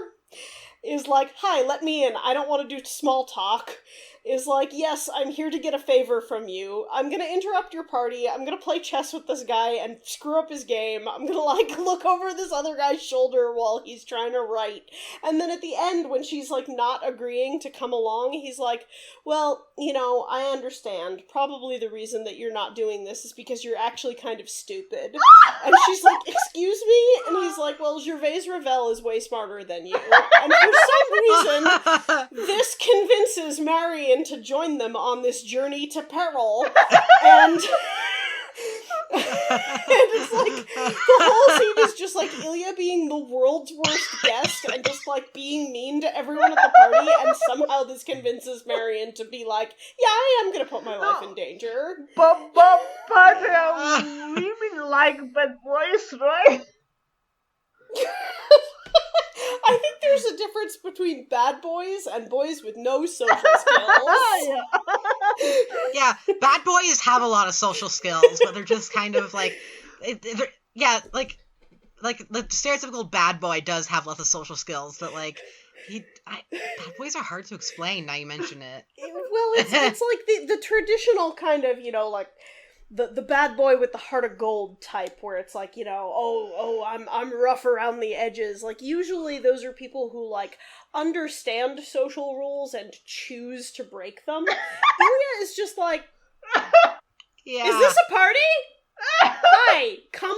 Is like, "Hi, let me in. I don't want to do small talk." Is like, "Yes, I'm here to get a favor from you. I'm gonna interrupt your party. I'm gonna play chess with this guy and screw up his game. I'm gonna, like, look over this other guy's shoulder while he's trying to write." And then at the end, when she's, like, not agreeing to come along, he's like, "Well, you know, I understand. Probably the reason that you're not doing this is because you're actually kind of stupid." And she's like, "Excuse me?" And he's like, "Well, Gervais Revel is way smarter than you." And for some reason, this convinces Marion to join them on this journey to peril. And it's like, the whole scene is just like Ilya being the world's worst guest and just, like, being mean to everyone at the party, and somehow this convinces Marion to be like, "Yeah, I am gonna put my life in danger." But women like bad boys, right? I think there's a difference between bad boys and boys with no social skills. Yeah, bad boys have a lot of social skills, but they're just kind of like, like the stereotypical bad boy does have lots of social skills, but like, bad boys are hard to explain now you mention it. Well, it's like the traditional kind of, you know, like, the bad boy with the heart of gold type, where it's like, I'm rough around the edges. Like, usually those are people who, like, understand social rules and choose to break them. Ilya is just like, Yeah. is this a party? Hi, come.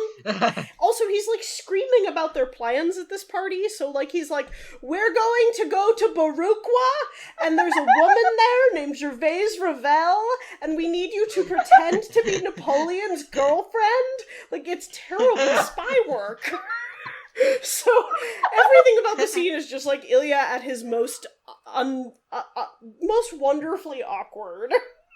Also, he's like screaming about their plans at this party. So, like, he's like, we're going to go to Baruqua, and there's a woman there named Gervais Ravel, and we need you to pretend to be Napoleon's girlfriend. Like, it's terrible spy work. So, everything about the scene is just like Ilya at his most wonderfully awkward.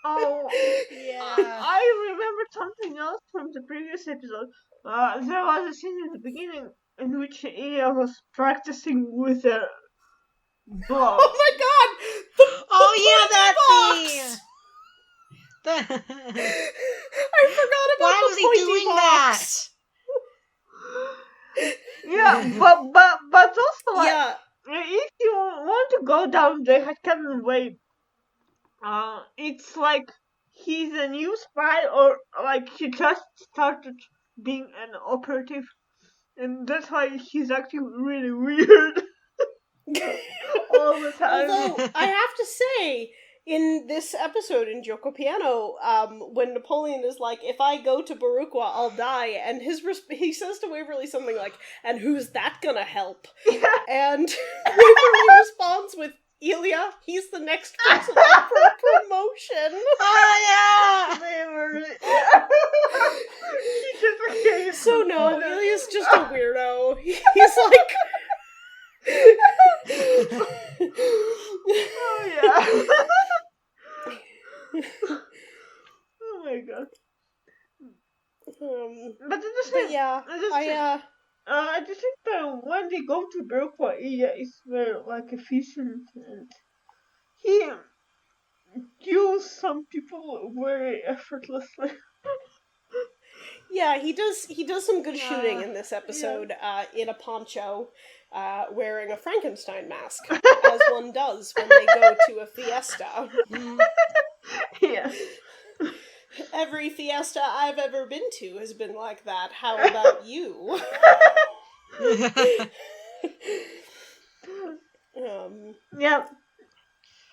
Oh, Yeah. I remembered something else from the previous episode. There was a scene in the beginning in which Ilya was practicing with a box. Oh my god! That box! scene! I forgot about Why the was he pointy doing box. Yeah, but also, like, Yeah, if you want to go down the headcanon way, it's like he's a new spy, or like he just started being an operative, and that's why he's acting really weird all the time. although I have to say, in this episode in Gioco Piano, when Napoleon is like, if I go to Baruqua, I'll die, and he says to Waverly something like, and who's that gonna help? And Waverly responds with, Ilya, he's the next person up for promotion. Oh, yeah! He just became So no, Ilya's just a weirdo. He's like... Oh, yeah. Oh, my God. But at the same, yeah, at the same time, when they go to Baruqua, Ilya is very, like, efficient, and he kills some people very effortlessly. yeah, he does some good Yeah. shooting in this episode, in a poncho, wearing a Frankenstein mask, as one does when they go to a fiesta. Yeah. Every fiesta I've ever been to has been like that. How about you? Yeah.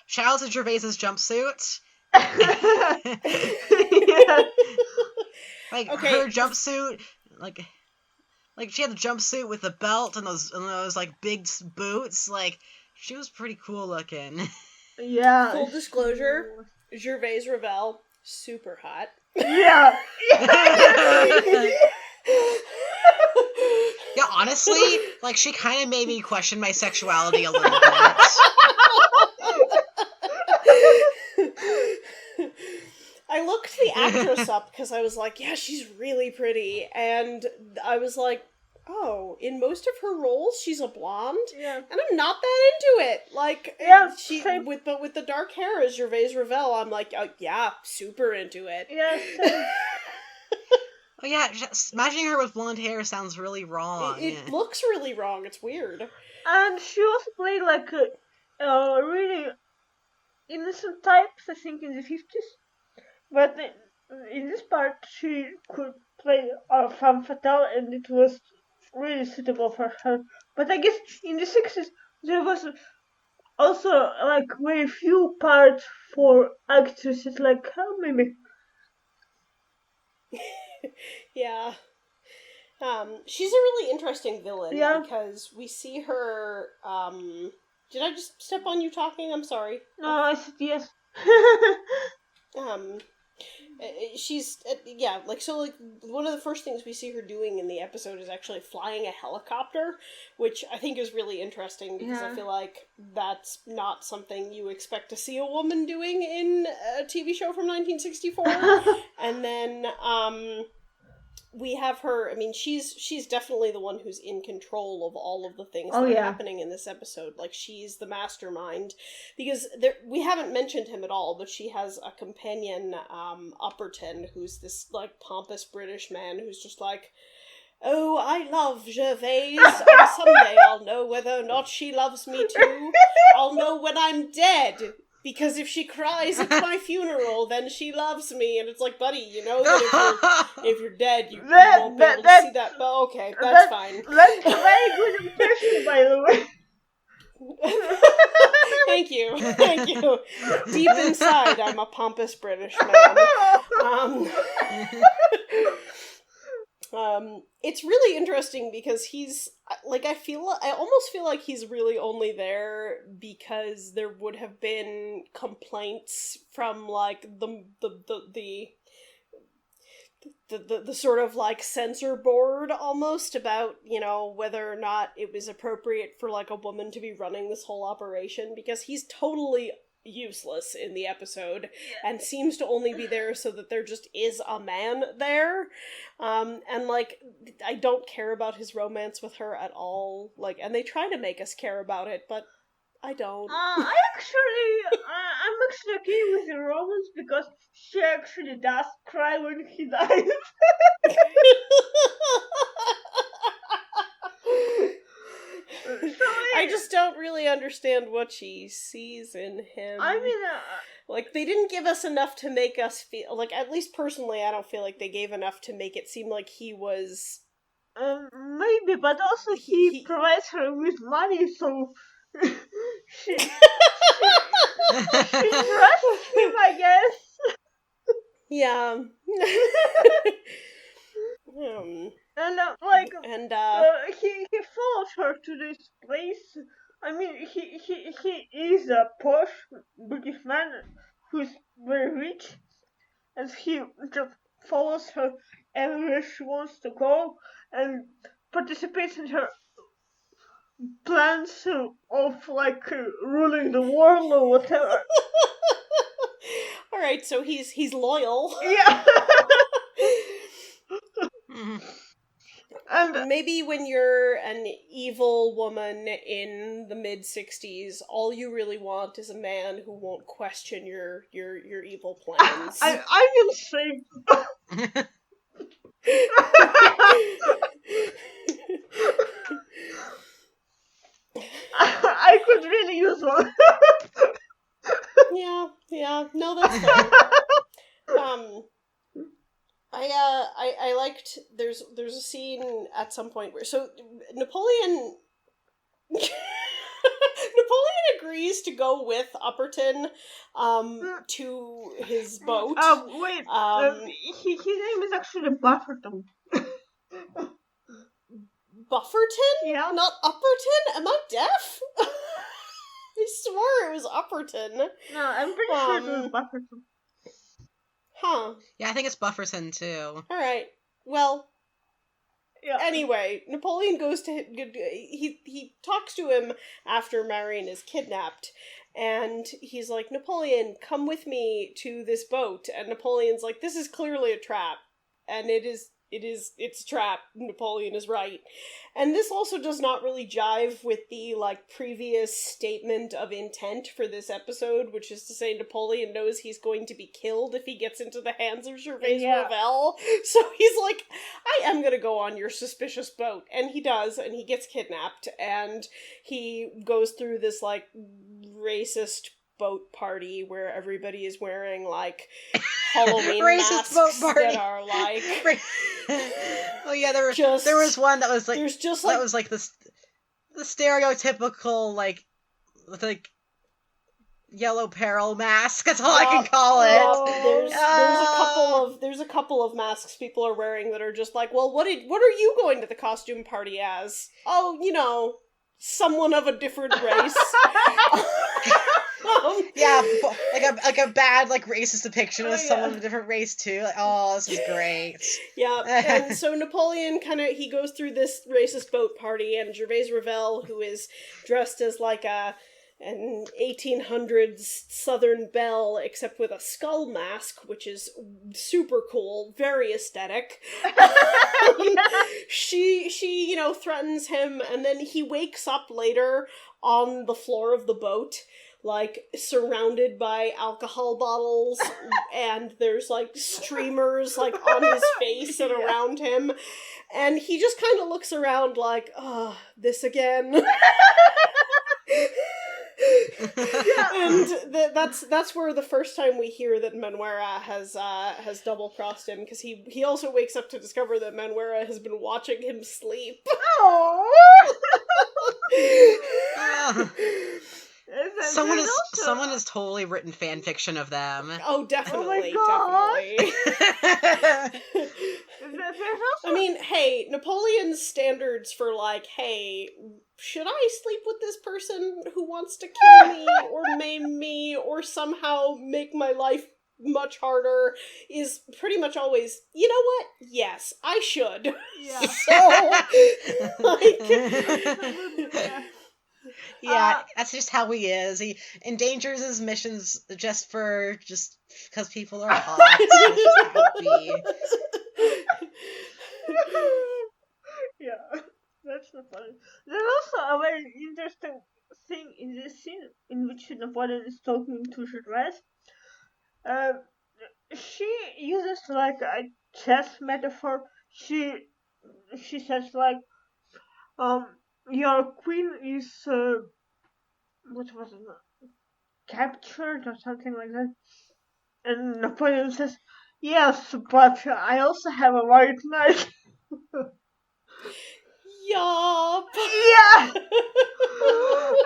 Shout out to Gervais's jumpsuit. Yeah. Like, Okay. her jumpsuit, like she had the jumpsuit with the belt and those like big boots. Like, she was pretty cool looking. Yeah. Full disclosure, Gervais Ravel, super hot. Yeah. Yeah, honestly, like, she kind of made me question my sexuality a little bit. I looked the actress up because I was like, yeah, she's really pretty. And I was like, oh, in most of her roles, she's a blonde. Yeah. And I'm not that into it. Like, Yeah, she same. with the dark hair as Gervais Ravel, I'm like, oh, yeah, super into it. Yeah. Same. Oh yeah, just imagining her with blonde hair sounds really wrong. It looks really wrong. It's weird. And she also played like a really innocent types, I think, in the 50s. But in this part, she could play a femme fatale, and it was really suitable for her. But I guess in the 60s, there was also like very few parts for actresses like her, maybe. Yeah. She's a really interesting villain, Yeah. because we see her, did I just step on you talking? I'm sorry. No, I said yes. She's, yeah, like, so, like, one of the first things we see her doing in the episode is actually flying a helicopter, which I think is really interesting, because I Yeah. feel like that's not something you expect to see a woman doing in a TV show from 1964. And then, we have her, I mean, she's definitely the one who's in control of all of the things that are happening in this episode. Like, she's the mastermind. Because we haven't mentioned him at all, but she has a companion, Upperton, who's this, like, pompous British man who's just like, oh, I love Gervais, and someday I'll know whether or not she loves me too. I'll know when I'm dead. Because if she cries at my funeral, then she loves me. And it's like, buddy, you know that if you're dead, you won't be able to see that. But okay, that's fine. That's a very good impression, by the way. Thank you. Deep inside, I'm a pompous British man. It's really interesting because he's like, I almost feel like he's really only there because there would have been complaints from like the sort of like censor board almost about, you know, whether or not it was appropriate for like a woman to be running this whole operation, because he's totally useless in the episode and seems to only be there so that there just is a man there. And like, I don't care about his romance with her at all. Like, and they try to make us care about it, but I don't. I'm actually okay with the romance because she actually does cry when he dies. I just don't really understand what she sees in him. I mean, like, they didn't give us enough to make us feel, like, at least personally, I don't feel like they gave enough to make it seem like he was... maybe, but also he provides her with money, so she trusts him, I guess. Yeah. And he follows her to this place. I mean, he is a posh British man who's very rich, and he just follows her everywhere she wants to go and participates in her plans of like ruling the world or whatever. All right, so he's loyal. Yeah. And maybe when you're an evil woman in the mid-60s, all you really want is a man who won't question your evil plans. I will say. I could really use one. Yeah, no, that's fair. I liked, there's a scene at some point where, so Napoleon agrees to go with Upperton to his boat. Wait, his name is actually Bufferton. Bufferton? Yeah. Not Upperton? Am I deaf? I swore it was Upperton. No, I'm pretty sure it was Bufferton. Huh. Yeah, I think it's Bufferton too. Alright. Well, yeah. Anyway, Napoleon goes to... He talks to him after Marion is kidnapped, and he's like, Napoleon, come with me to this boat. And Napoleon's like, this is clearly a trap. And it's a trap. Napoleon is right. And this also does not really jive with the, like, previous statement of intent for this episode, which is to say Napoleon knows he's going to be killed if he gets into the hands of Gervais Revel. So he's like, I am gonna go on your suspicious boat. And he does, and he gets kidnapped, and he goes through this, like, racist boat party where everybody is wearing, like, Halloween masks that are like... Oh yeah, there was one that was like... There's just like... That was like the stereotypical, like yellow peril mask. That's all I can call it. There's a couple of masks people are wearing that are just like, well, what are you going to the costume party as? Oh, you know, someone of a different race. Yeah, like a bad, like, racist depiction of someone of a different race too. Like, oh, this is great. Yeah, and so Napoleon he goes through this racist boat party, and Gervais Revel, who is dressed as like an 1800s Southern belle, except with a skull mask, which is super cool, very aesthetic. She threatens him, and then he wakes up later on the floor of the boat, like, surrounded by alcohol bottles, and there's, like, streamers, like, on his face and around him, and he just kind of looks around like, this again. And that's where the first time we hear that Manuera has double crossed him, because he also wakes up to discover that Manuera has been watching him sleep. Oh. Someone has totally written fan fiction of them. Oh, definitely, definitely. I mean, hey, Napoleon's standards for like, hey, should I sleep with this person who wants to kill me or maim me or somehow make my life much harder is pretty much always, you know what? Yes, I should. Yeah. Yeah, that's just how he is. He endangers his missions just because people are hot. That's just happy. Yeah, that's not funny. There's also a very interesting thing in this scene in which Napoleon is talking to Gervais. She uses like a chess metaphor. She says like, your queen is what was it? Captured or something like that. And Napoleon says, yes, but I also have a white knight. Yup. Yeah.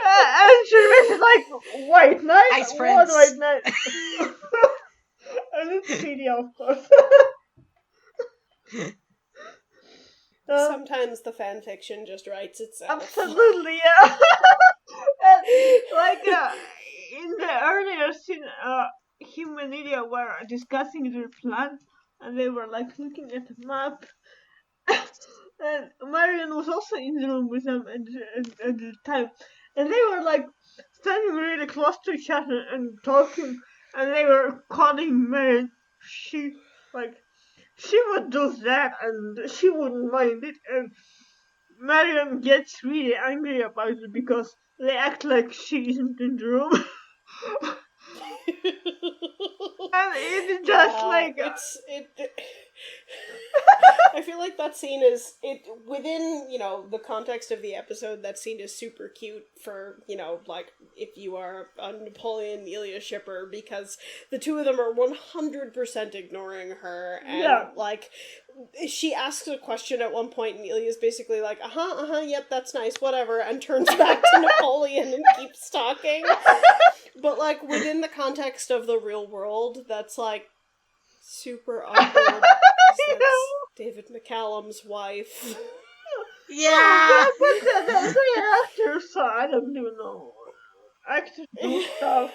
And Gervais is like, white knight? Ice Prince. What white knight? And it's Celia, of course. Sometimes the fan fiction just writes itself. Absolutely, yeah. And, like, in the earlier scene, him and Lydia were discussing their plans, and they were like looking at the map. And Marion was also in the room with them at the time, and they were like standing really close to each other and talking, and they were calling Marion. She would do that, and she wouldn't mind it, and Marion gets really angry about it because they act like she isn't in the room. And it's just I feel like that scene is within, the context of the episode, that scene is super cute for, like, if you are a Napoleon Elia shipper, because the two of them are 100% ignoring her, and like, she asks a question at one point, and Elia's basically like, yep, that's nice, whatever, and turns back to Napoleon and keeps talking. But like, within the context of the real world, that's like super awkward. That's David McCallum's wife. Yeah. But the actors, so I don't even know. Actors do stuff.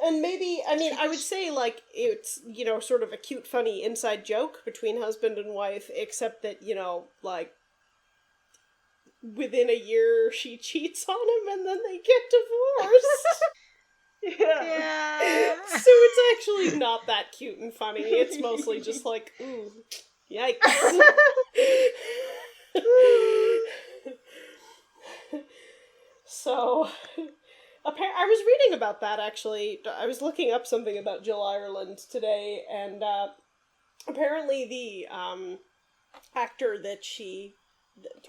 And maybe, I would say, like, it's, sort of a cute, funny inside joke between husband and wife, except that, like, within a year she cheats on him and then they get divorced. Yeah. So it's actually not that cute and funny. It's mostly just like, ooh, yikes. So, I was reading about that, actually. I was looking up something about Jill Ireland today, and apparently the actor that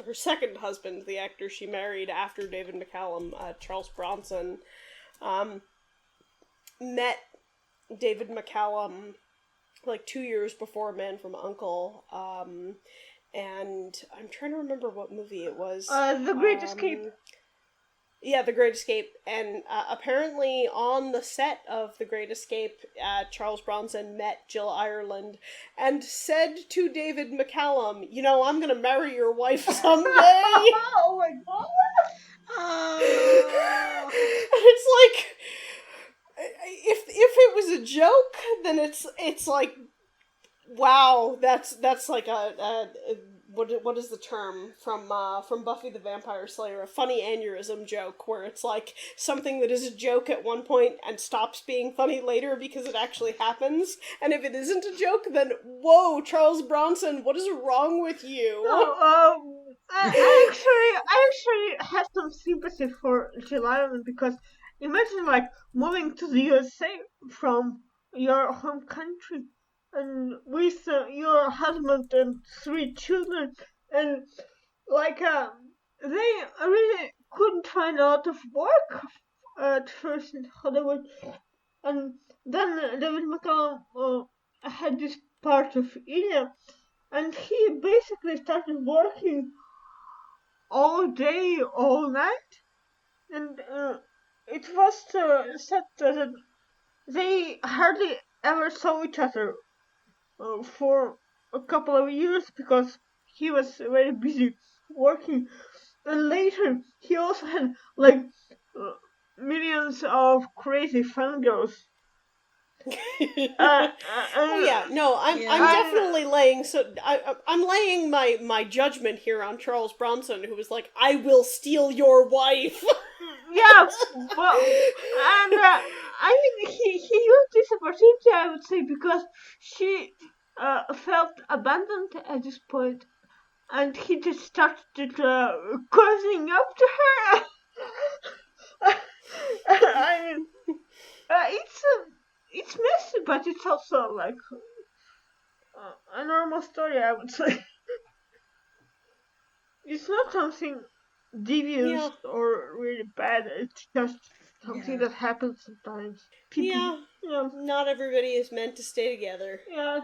her second husband, the actor she married after David McCallum, Charles Bronson, met David McCallum like 2 years before Man from U.N.C.L.E. And I'm trying to remember what movie it was. The Great Escape. Yeah, The Great Escape. And apparently on the set of The Great Escape, Charles Bronson met Jill Ireland and said to David McCallum, I'm gonna marry your wife someday. Oh my god. And it's like, if it was a joke, then it's like, wow, that's like a what is the term from Buffy the Vampire Slayer? A funny aneurysm joke, where it's like something that is a joke at one point and stops being funny later because it actually happens. And if it isn't a joke, then whoa, Charles Bronson, what is wrong with you? No, I actually have some sympathy for Jill Ireland, because imagine like moving to the USA from your home country and with your husband and 3 children, and like they really couldn't find a lot of work at first in Hollywood, and then David McCallum had this part of Ilya, and he basically started working all day, all night, and it was said that they hardly ever saw each other for a couple of years because he was very busy working. And later, he also had like millions of crazy fangirls. Oh yeah, no, I'm definitely laying I'm laying my judgment here on Charles Bronson, who was like, I will steal your wife. Yeah, but and I mean he used this opportunity, I would say, because she felt abandoned at this point, and he just started cozying up to her. I mean, it's messy, but it's also like a normal story, I would say. It's not something devious or really bad. It's just something that happens sometimes. People, not everybody is meant to stay together. Yeah.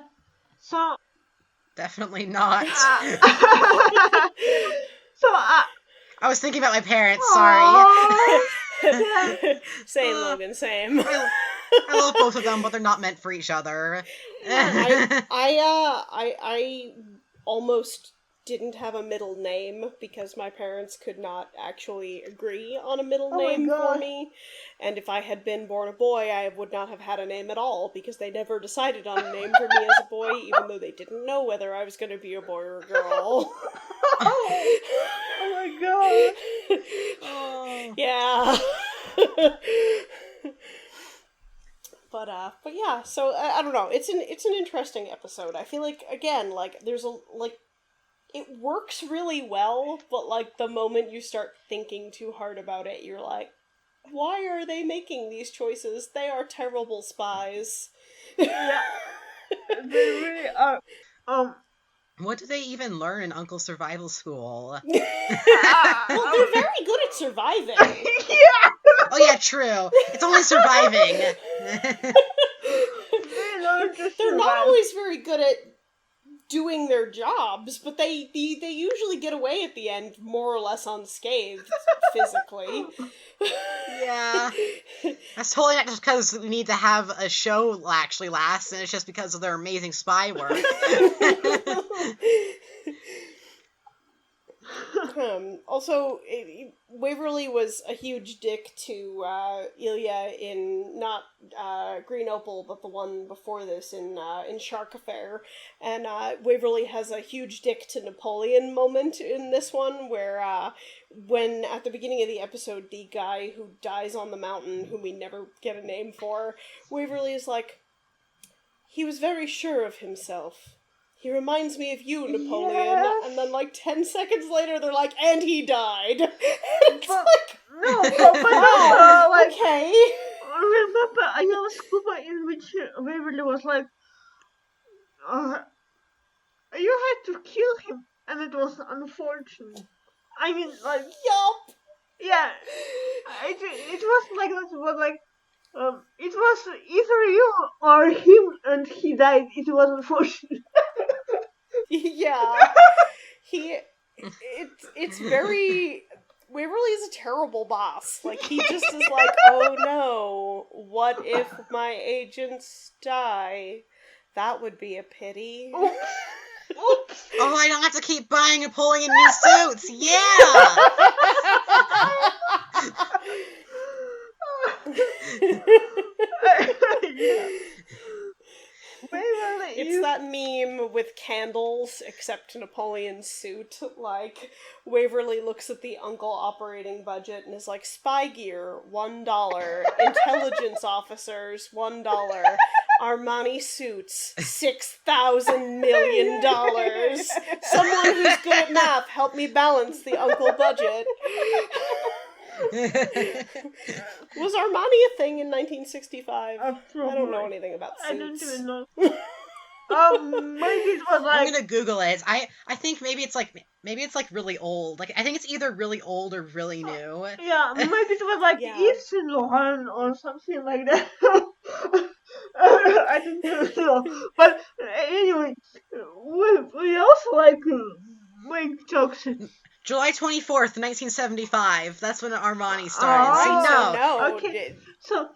So definitely not. So I was thinking about my parents. Sorry. Same, Logan. Same. I love both of them, but they're not meant for each other. I almost didn't have a middle name because my parents could not actually agree on a middle name for me. And if I had been born a boy, I would not have had a name at all because they never decided on a name for me as a boy, even though they didn't know whether I was going to be a boy or a girl. Oh my god. Oh. Yeah. But yeah, so I don't know. It's an interesting episode. I feel like, again, like there's it works really well, but like the moment you start thinking too hard about it, you're like, why are they making these choices? They are terrible spies. Yeah. They really are. What do they even learn in Uncle's survival school? Well, they're very good at surviving. Yeah. Oh yeah, true. It's only surviving. They're not always very good at doing their jobs, but they usually get away at the end more or less unscathed physically. Yeah. That's totally not just because we need to have a show actually last, and it's just because of their amazing spy work. Also, Waverly was a huge dick to Ilya in not Green Opal, but the one before this in Shark Affair, and Waverly has a huge dick to Napoleon moment in this one, where when at the beginning of the episode, the guy who dies on the mountain, whom we never get a name for, Waverly is like, he was very sure of himself. He reminds me of you, Napoleon. Yes. And then, like, 10 seconds later, they're like, and he died. It's but, like... No, but also, like... Okay. Remember a yellow scuba in which Waverly was like, you had to kill him, and it was unfortunate. I mean, like... Yup. Yeah. It wasn't like that, it was like... it was either you or him, and he died. It was unfortunate. Yeah. It's very... Waverly is a terrible boss. Like, he just is like, oh no, what if my agents die? That would be a pity. Oops. Oh, I don't have to keep buying Napoleon new suits. Yeah. Waverly, it's that meme with candles, except Napoleon's suit. Like, Waverly looks at the Uncle operating budget and is like, spy gear, $1. Intelligence officers, $1. Armani suits, $6,000 million. Someone who's good at math, help me balance the Uncle budget. Was Armani a thing in 1965? I don't know anything about suits. I don't even know. Maybe it was I'm like gonna Google it. I think maybe it's like really old. Like I think it's either really old or really new. yeah, maybe it was like Yeah. Yves Saint Laurent or something like that. I don't know, but anyway, we also like make jokes. July 24th, 1975. That's when Armani started. Right, See, so no. no. Okay, so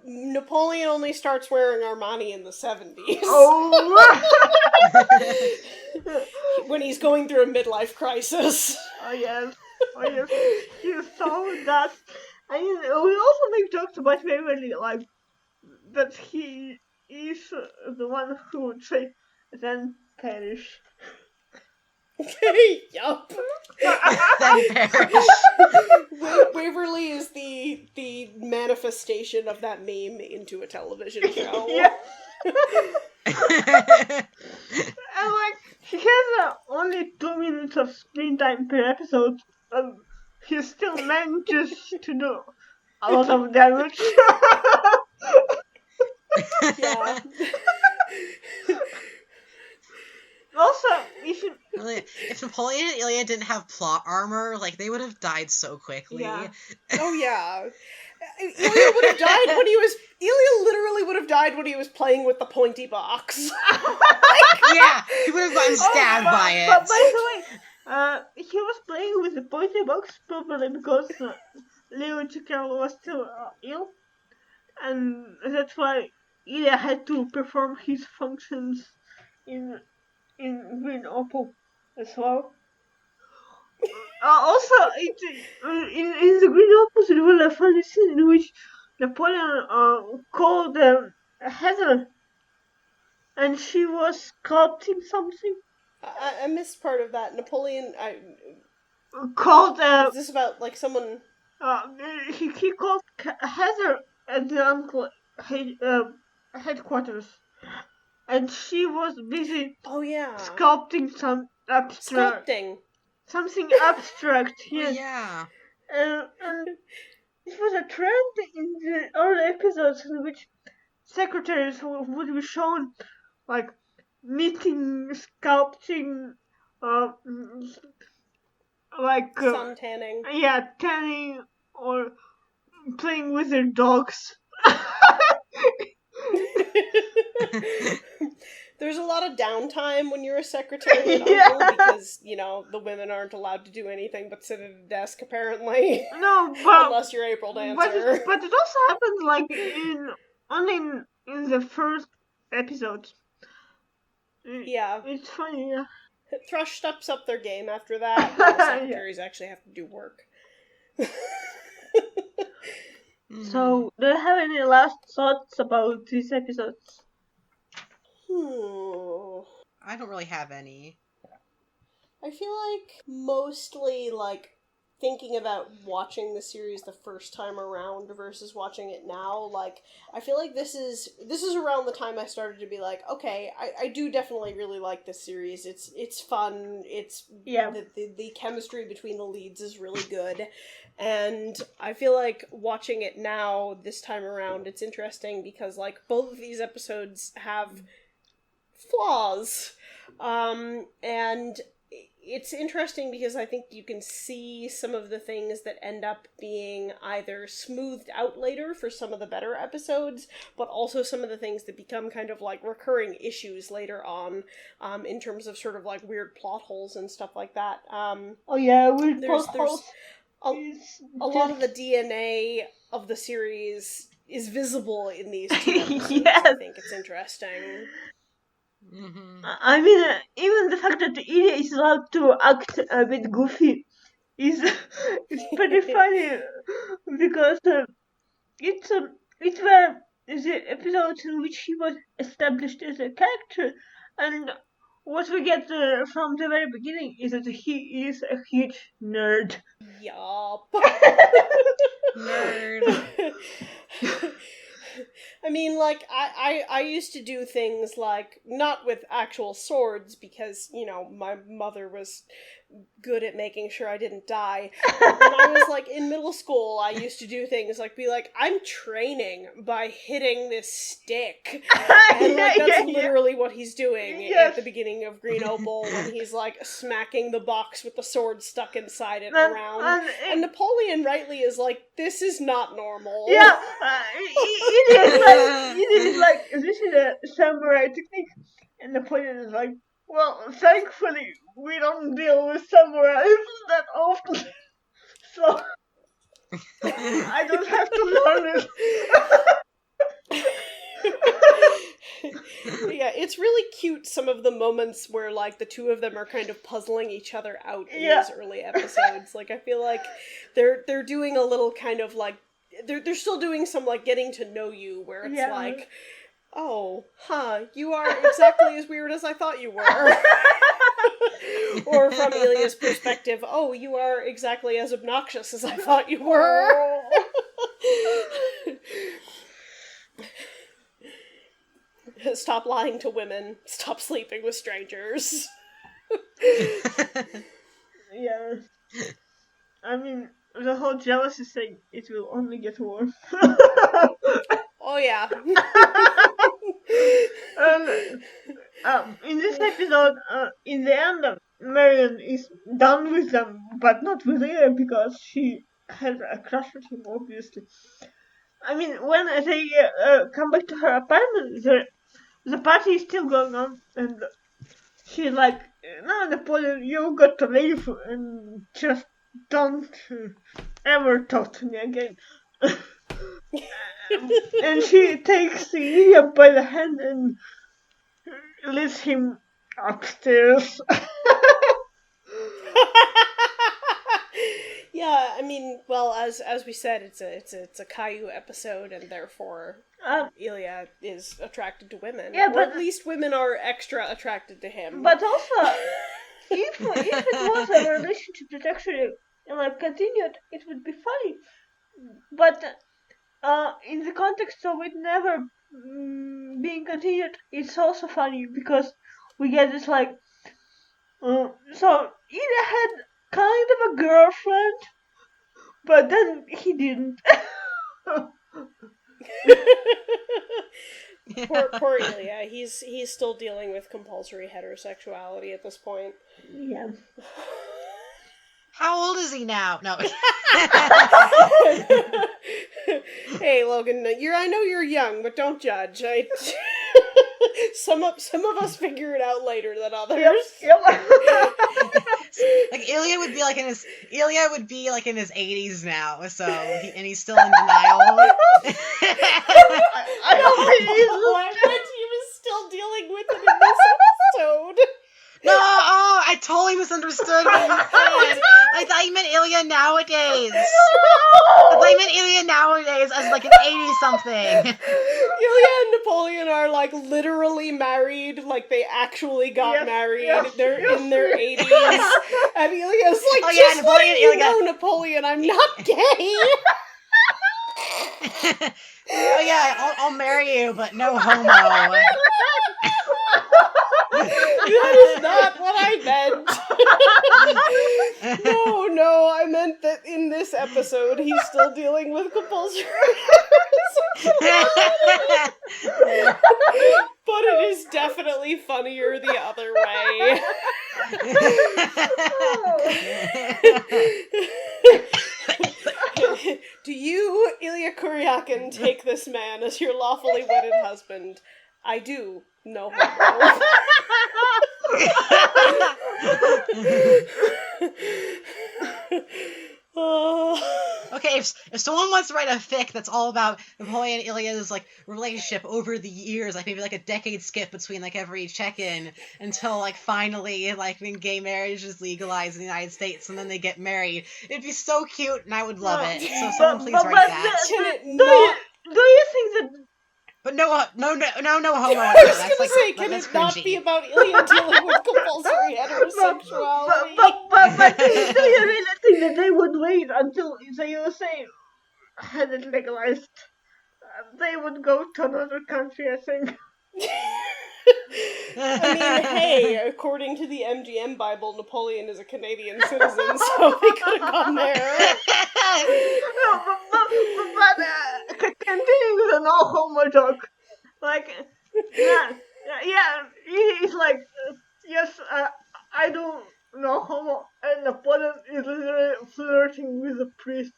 Napoleon only starts wearing Armani in the 70s. When he's going through a midlife crisis. Oh yes, he saw that. I mean, we also make jokes about Waverly, like that he is the one who would say, "Then perish." Yup. Then perish. Waverly is the manifestation of that meme into a television show. Yeah. And like he has only 2 minutes of screen time per episode, and he still manages to do a lot of damage. Yeah. Also, if Napoleon and Ilya didn't have plot armor, like they would have died so quickly. Yeah. Oh yeah. Ilya would have died when he was. Ilya literally would have died when he was playing with the pointy box. Yeah, he would have gotten stabbed by it. But by the way, he was playing with the pointy box probably because U.N.C.L.E was still ill, and that's why Ilya had to perform his functions in Green Opal as well. Also, in the Green Opal there was a funny scene in which Napoleon called Heather, and she was sculpting something. I missed part of that. Napoleon. Called Is this about like someone? he called Heather at the uncle headquarters, and she was busy. Oh yeah. Sculpting some abstract. Sculpting. Something abstract. Yes. Yeah. And it was a trend in the early episodes in which secretaries would be shown like knitting, sculpting, like Sun tanning. Yeah, tanning or playing with their dogs. There's a lot of downtime when you're a secretary at Yeah. Uncle because, the women aren't allowed to do anything but sit at a desk, apparently. No, but unless you're April Dancer. but it also happens like only in the first episode. Yeah. It's funny, yeah. Thrush steps up their game after that. The secretaries actually have to do work. So, do you have any last thoughts about these episodes? I don't really have any. I feel like mostly thinking about watching the series the first time around versus watching it now, I feel like this is around the time I started to be like, okay, I do definitely really like this series. It's fun. It's the chemistry between the leads is really good. And I feel like watching it now this time around, it's interesting because both of these episodes have flaws. And it's interesting because I think you can see some of the things that end up being either smoothed out later for some of the better episodes, but also some of the things that become kind of recurring issues later on, in terms of sort of weird plot holes and stuff like that. Weird plot holes. A lot of the DNA of the series is visible in these two episodes. Yes. I think it's interesting. Mm-hmm. I mean, even the fact that Ilya is allowed to act a bit goofy is pretty funny because it's where the episode in which he was established as a character, and what we get from the very beginning is that he is a huge nerd. Yup. Nerd. I mean, like, I used to do things like, not with actual swords, because, you know, my mother was good at making sure I didn't die. But when I was, like, in middle school, I used to do things like, be like, I'm training by hitting this stick. And, like, that's literally what he's doing at the beginning of Green Opal, when he's, like, smacking the box with the sword stuck inside it around. And Napoleon rightly is like, this is not normal. Yeah, it is like, this is a samurai technique, and Napoleon is like, well, thankfully, we don't deal with samurais that often, so I don't have to learn it. Yeah, it's really cute, some of the moments where, like, the two of them are kind of puzzling each other out in these early episodes. Like, I feel like they're doing a little kind of, like, they're still doing some, like, getting to know you, where it's like, oh, you are exactly as weird as I thought you were. Or from Ilya's perspective, oh, you are exactly as obnoxious as I thought you were. Stop lying to women. Stop sleeping with strangers. Yeah. I mean, the whole jealousy thing, it will only get worse. Oh, yeah. In this episode, in the end, Marion is done with them, but not with Ilya, because she has a crush on him, obviously. I mean, when they come back to her apartment, the party is still going on, and she's like, no, Napoleon, you got to leave, and just don't ever talk to me again. And she takes Ilya by the hand and leads him upstairs. Yeah, I mean, well, as we said, it's a Caillou episode, and therefore Ilya is attracted to women. Yeah, or but at least women are extra attracted to him. But also, if it was a relationship that actually like continued, it would be funny. But in the context of it never being continued, it's also funny because we get this like, so Ida had kind of a girlfriend, but then he didn't. Poor Ilya. He's still dealing with compulsory heterosexuality at this point. Yeah. How old is he now? No. Hey, Logan, I know you're young, but don't judge. Some of us figure it out later than others. Yep. Like Ilya would be like in his 80s now, so he's still in denial. I don't think I meant he was still dealing with it in this episode. No, I totally misunderstood what you said. I thought you meant Ilya nowadays. I thought you meant Ilya nowadays as like an 80-something. Ilya and Napoleon are like literally married, like they actually got married. They're in their 80s. And Ilya's like, just letting you know, Napoleon, I'm not gay. Oh yeah, I'll marry you, but no homo. That is not what I meant. No, I meant that in this episode he's still dealing with compulsory but it is definitely funnier the other way. Do you, Ilya Kuryakin, take this man as your lawfully wedded husband? I do. No homo. Okay, if someone wants to write a fic that's all about Napoleon and Ilya's like relationship over the years, like maybe like a decade skip between like every check-in until like finally like when gay marriage is legalized in the United States and then they get married, it'd be so cute and I would love it. So someone please write that. Do you think that? But no homo. I was gonna say, can it not be about Ilya dealing with compulsory heterosexuality? But do you really think that they would wait until the USA had it legalized? they would go to another country, I think. I mean, hey, according to the MGM Bible, Napoleon is a Canadian citizen, so they could have gone there. No, but continuing with the no homo joke, like, yeah, he's like, yes, I do no homo, and Napoleon is literally flirting with a priest.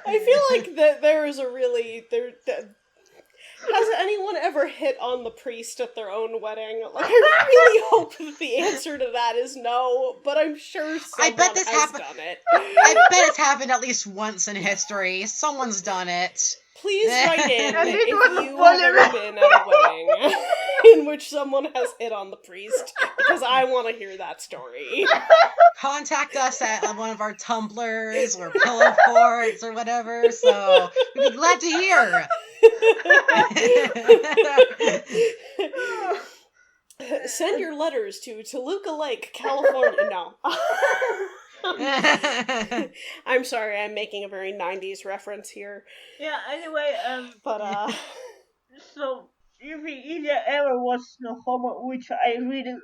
I feel like that there is a really has anyone ever hit on the priest at their own wedding? Like, I really hope that the answer to that is no, but I'm sure someone bet this has done it. I bet it's happened at least once in history. Someone's done it. Please write in And it if was you Napoleon. have ever been at a wedding in which someone has hit on the priest, because I want to hear that story. Contact us at one of our Tumblrs or Pillow Forts or whatever, so we'd be glad to hear. Send your letters to Toluca Lake, California. No. I'm sorry, I'm making a very 90s reference here. Yeah, anyway, But, so, if Ilya ever was no homo, which I really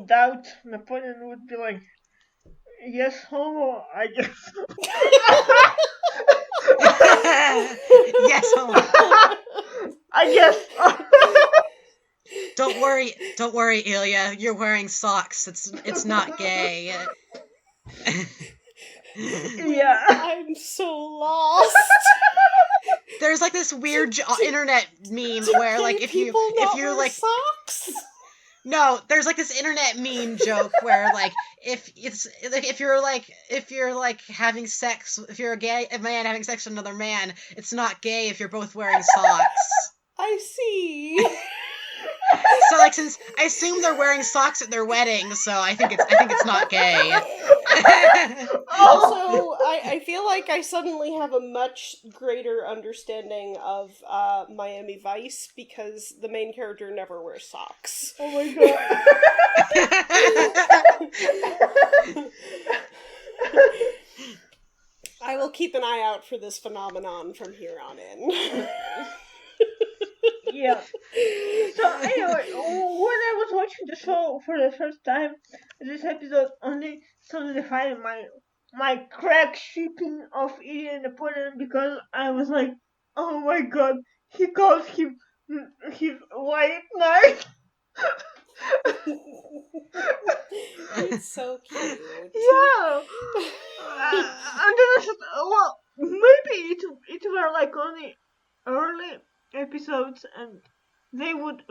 doubt, Napoleon would be like, yes, homo, I guess. Yes, homo. I guess. Don't worry, Ilya. You're wearing socks. It's not gay. Yeah. I'm so lost. There's like this weird internet meme where like if you're like socks? No, there's like this internet meme joke where like if you're having sex, if you're a man having sex with another man, it's not gay if you're both wearing socks. I see. So like since I assume they're wearing socks at their wedding, so I think it's not gay. Also, I feel like I suddenly have a much greater understanding of Miami Vice because the main character never wears socks. Oh my god. I will keep an eye out for this phenomenon from here on in. Yeah. So anyway, when I was watching the show for the first time, this episode only solidified my crack shipping of Ilya and Napoleon because I was like, oh my god, he calls him his white knight. It's so cute. Yeah. And then I said, well, maybe it were like only early episodes and they would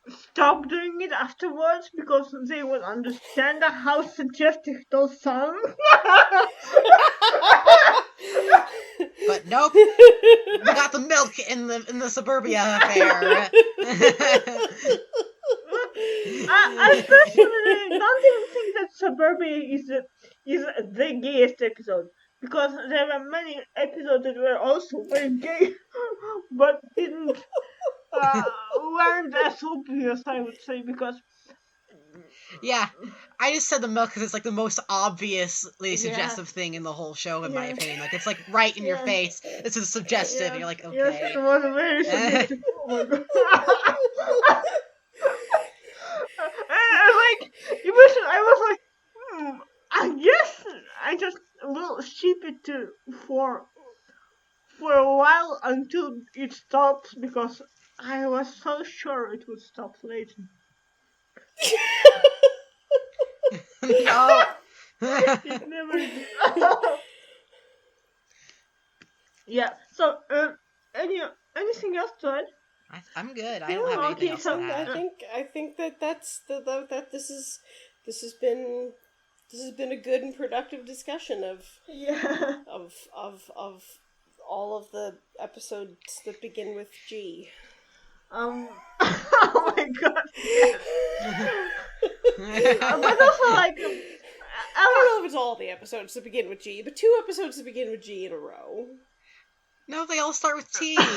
stop doing it afterwards because they would understand how suggestive those sound. But nope, we got the milk in the suburbia affair. I personally don't even think that Suburbia is the gayest episode because there were many episodes that were also very gay, but weren't as obvious, I would say, because Yeah, I just said the milk because it's like the most obviously suggestive thing in the whole show, in my opinion. Like it's like right in your face. This is suggestive, and you're like, okay. Yes, it was very suggestive. Oh my god. And like, eventually I was like, I guess I just will ship it for a while until it stops because I was so sure it would stop later. No. It never did. Yeah. So, anything else to add? I'm good. I don't have anything else to add. I think that that's that this has been a good and productive discussion of all of the episodes that begin with G. Oh my god. But also like I don't know if it's all the episodes that begin with G, but 2 episodes that begin with G in a row. No, they all start with T. Ellen,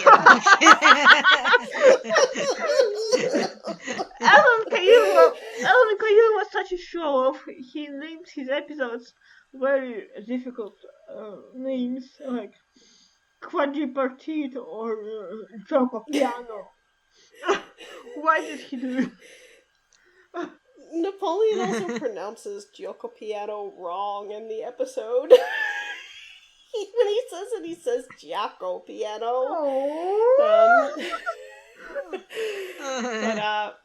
can you was such a show off. He names his episodes very difficult names like Quadripartite or Gioco Piano. Why did he do it? Napoleon also pronounces Gioco Piano wrong in the episode. When he says it, he says Giaco Piano.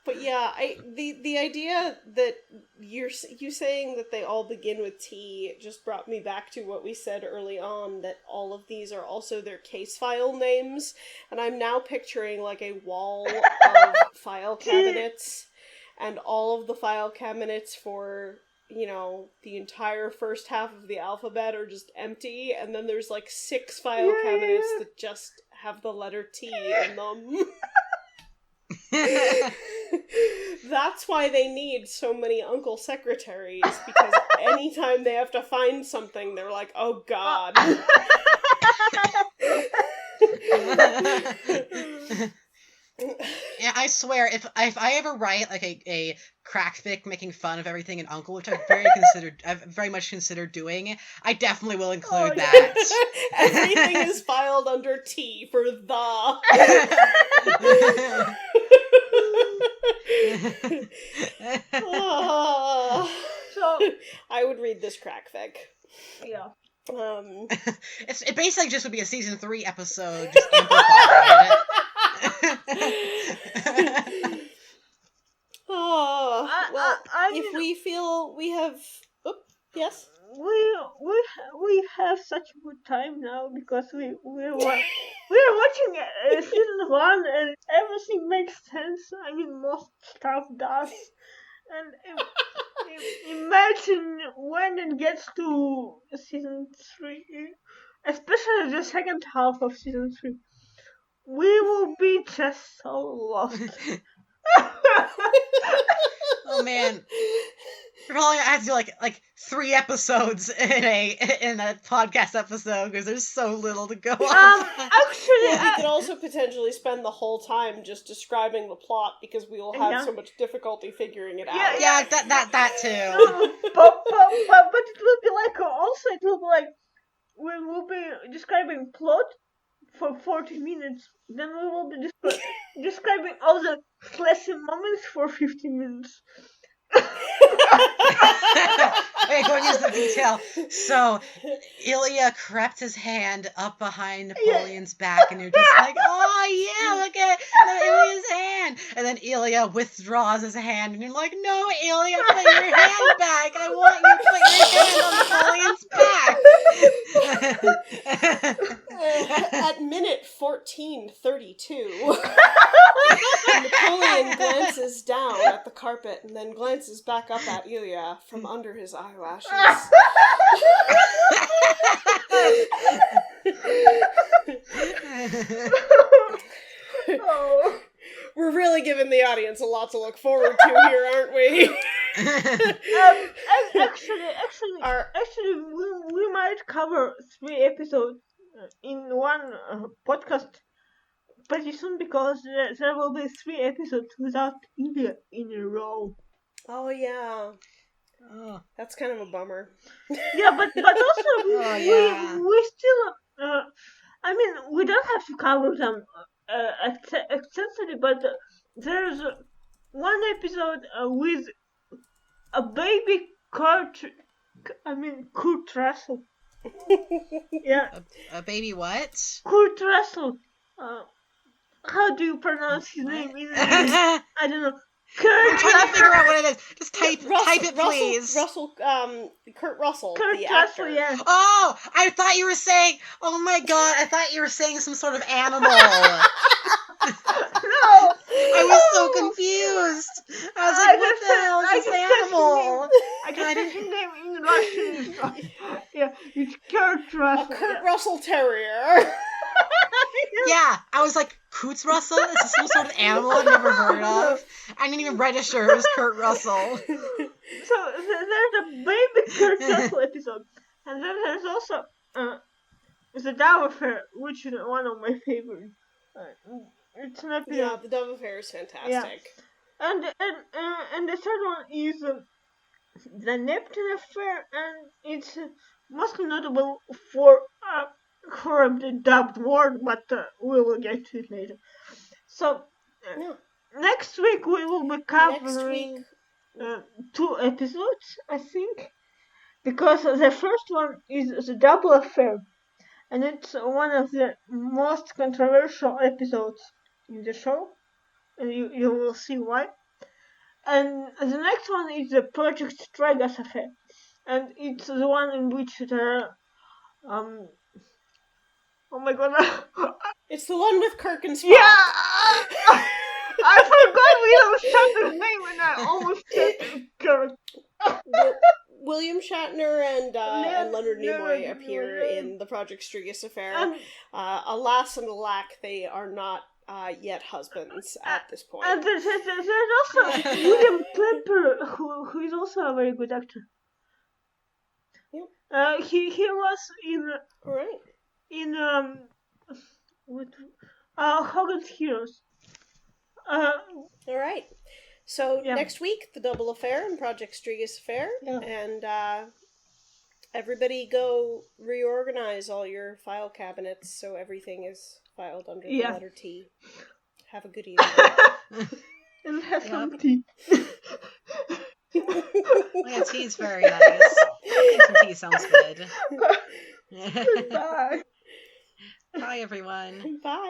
But yeah, the idea that you saying that they all begin with T just brought me back to what we said early on, that all of these are also their case file names, and I'm now picturing like a wall of file cabinets, and all of the file cabinets for, you know, the entire first half of the alphabet are just empty, and then there's like 6 file cabinets that just have the letter T in them. That's why they need so many uncle secretaries, because anytime they have to find something, they're like, oh god. Yeah, I swear, if I ever write like a crack fic making fun of everything in Uncle, which I've very much considered doing, I definitely will include that. Everything is filed under T for the. So I would read this crack fic. Yeah. It basically just would be a season 3 episode, just amplified. If we feel we have, yes, we have such a good time now because we're watching season 1 and everything makes sense. I mean, most stuff does, and imagine when it gets to season 3, especially the second half of season 3. We will be just so lost. Oh man, we're probably gonna have to do like 3 episodes in a podcast episode because there's so little to go on. Actually, we could also potentially spend the whole time just describing the plot because we will have so much difficulty figuring it out. Yeah, that too. But it will be like also it will be like we will be describing plot for 40 minutes. Then we will be describing all the classy moments for 15 minutes. Okay, go into the detail. So, Ilya crept his hand up behind Napoleon's back, and you're just like, oh yeah, look at Ilya's hand. And then Ilya withdraws his hand, and you're like, no, Ilya, put your hand back. I want you to put your hand on Napoleon's back. At minute 14:32, Napoleon glances down at the carpet and then glances back up at Ilya from under his eyelashes. We're really giving the audience a lot to look forward to here, aren't we? Actually, we might cover 3 episodes in one podcast pretty soon because there will be 3 episodes without Ilya in a row. Oh yeah. Oh, that's kind of a bummer. Yeah, but also we still I mean, we don't have to cover them extensively, but there's one episode with a baby Kurt Russell. Yeah. A baby what? Kurt Russell. How do you pronounce his name? I don't know. I'm trying to figure out what it is. Just type it, please. Kurt Russell, Kurt the Russell, actor. yeah. Oh, I thought you were saying. Oh my god, I thought you were saying some sort of animal. No, I was so confused. I was like, what the hell is this animal? I just said his name in Russian. Yeah, it's Kurt Russell. A Kurt Russell Terrier. Yeah, I was like, Coots Russell? Is this some sort of animal I've never heard of? I didn't even register it was Kurt Russell. So there's a baby Kurt Russell episode, and then there's also the Dove Affair, which is one of my favorites. It's an episode. Yeah, the Dove Affair is fantastic. Yeah. And the third one is the Neptune affair, and it's most notable for horribly dubbed word, but we will get to it later. So, Yeah. next week we will be Next covering week, 2 episodes, I think, because the first one is the double affair, and it's one of the most controversial episodes in the show, and you will see why. And the next one is the Project Strigas affair, and it's the one in which there are, oh my god, it's the one with Kirk and Spock. yeah, I forgot William Shatner's name, and I almost said Kirk. William Shatner and Leonard Nimoy appear in the Project Strigas affair. Alas and alack, they are not yet husbands at this point. And there's also William Klemper, who is also a very good actor. Yep. He was in Hogan's Heroes. All right. So Yeah. next week, the Double Affair and Project Strigas affair, and everybody go reorganize all your file cabinets so everything is filed under the letter T. Have a good evening. And have some tea. Yeah, tea's very nice. I think some tea sounds good. Bye. Bye, everyone. Bye.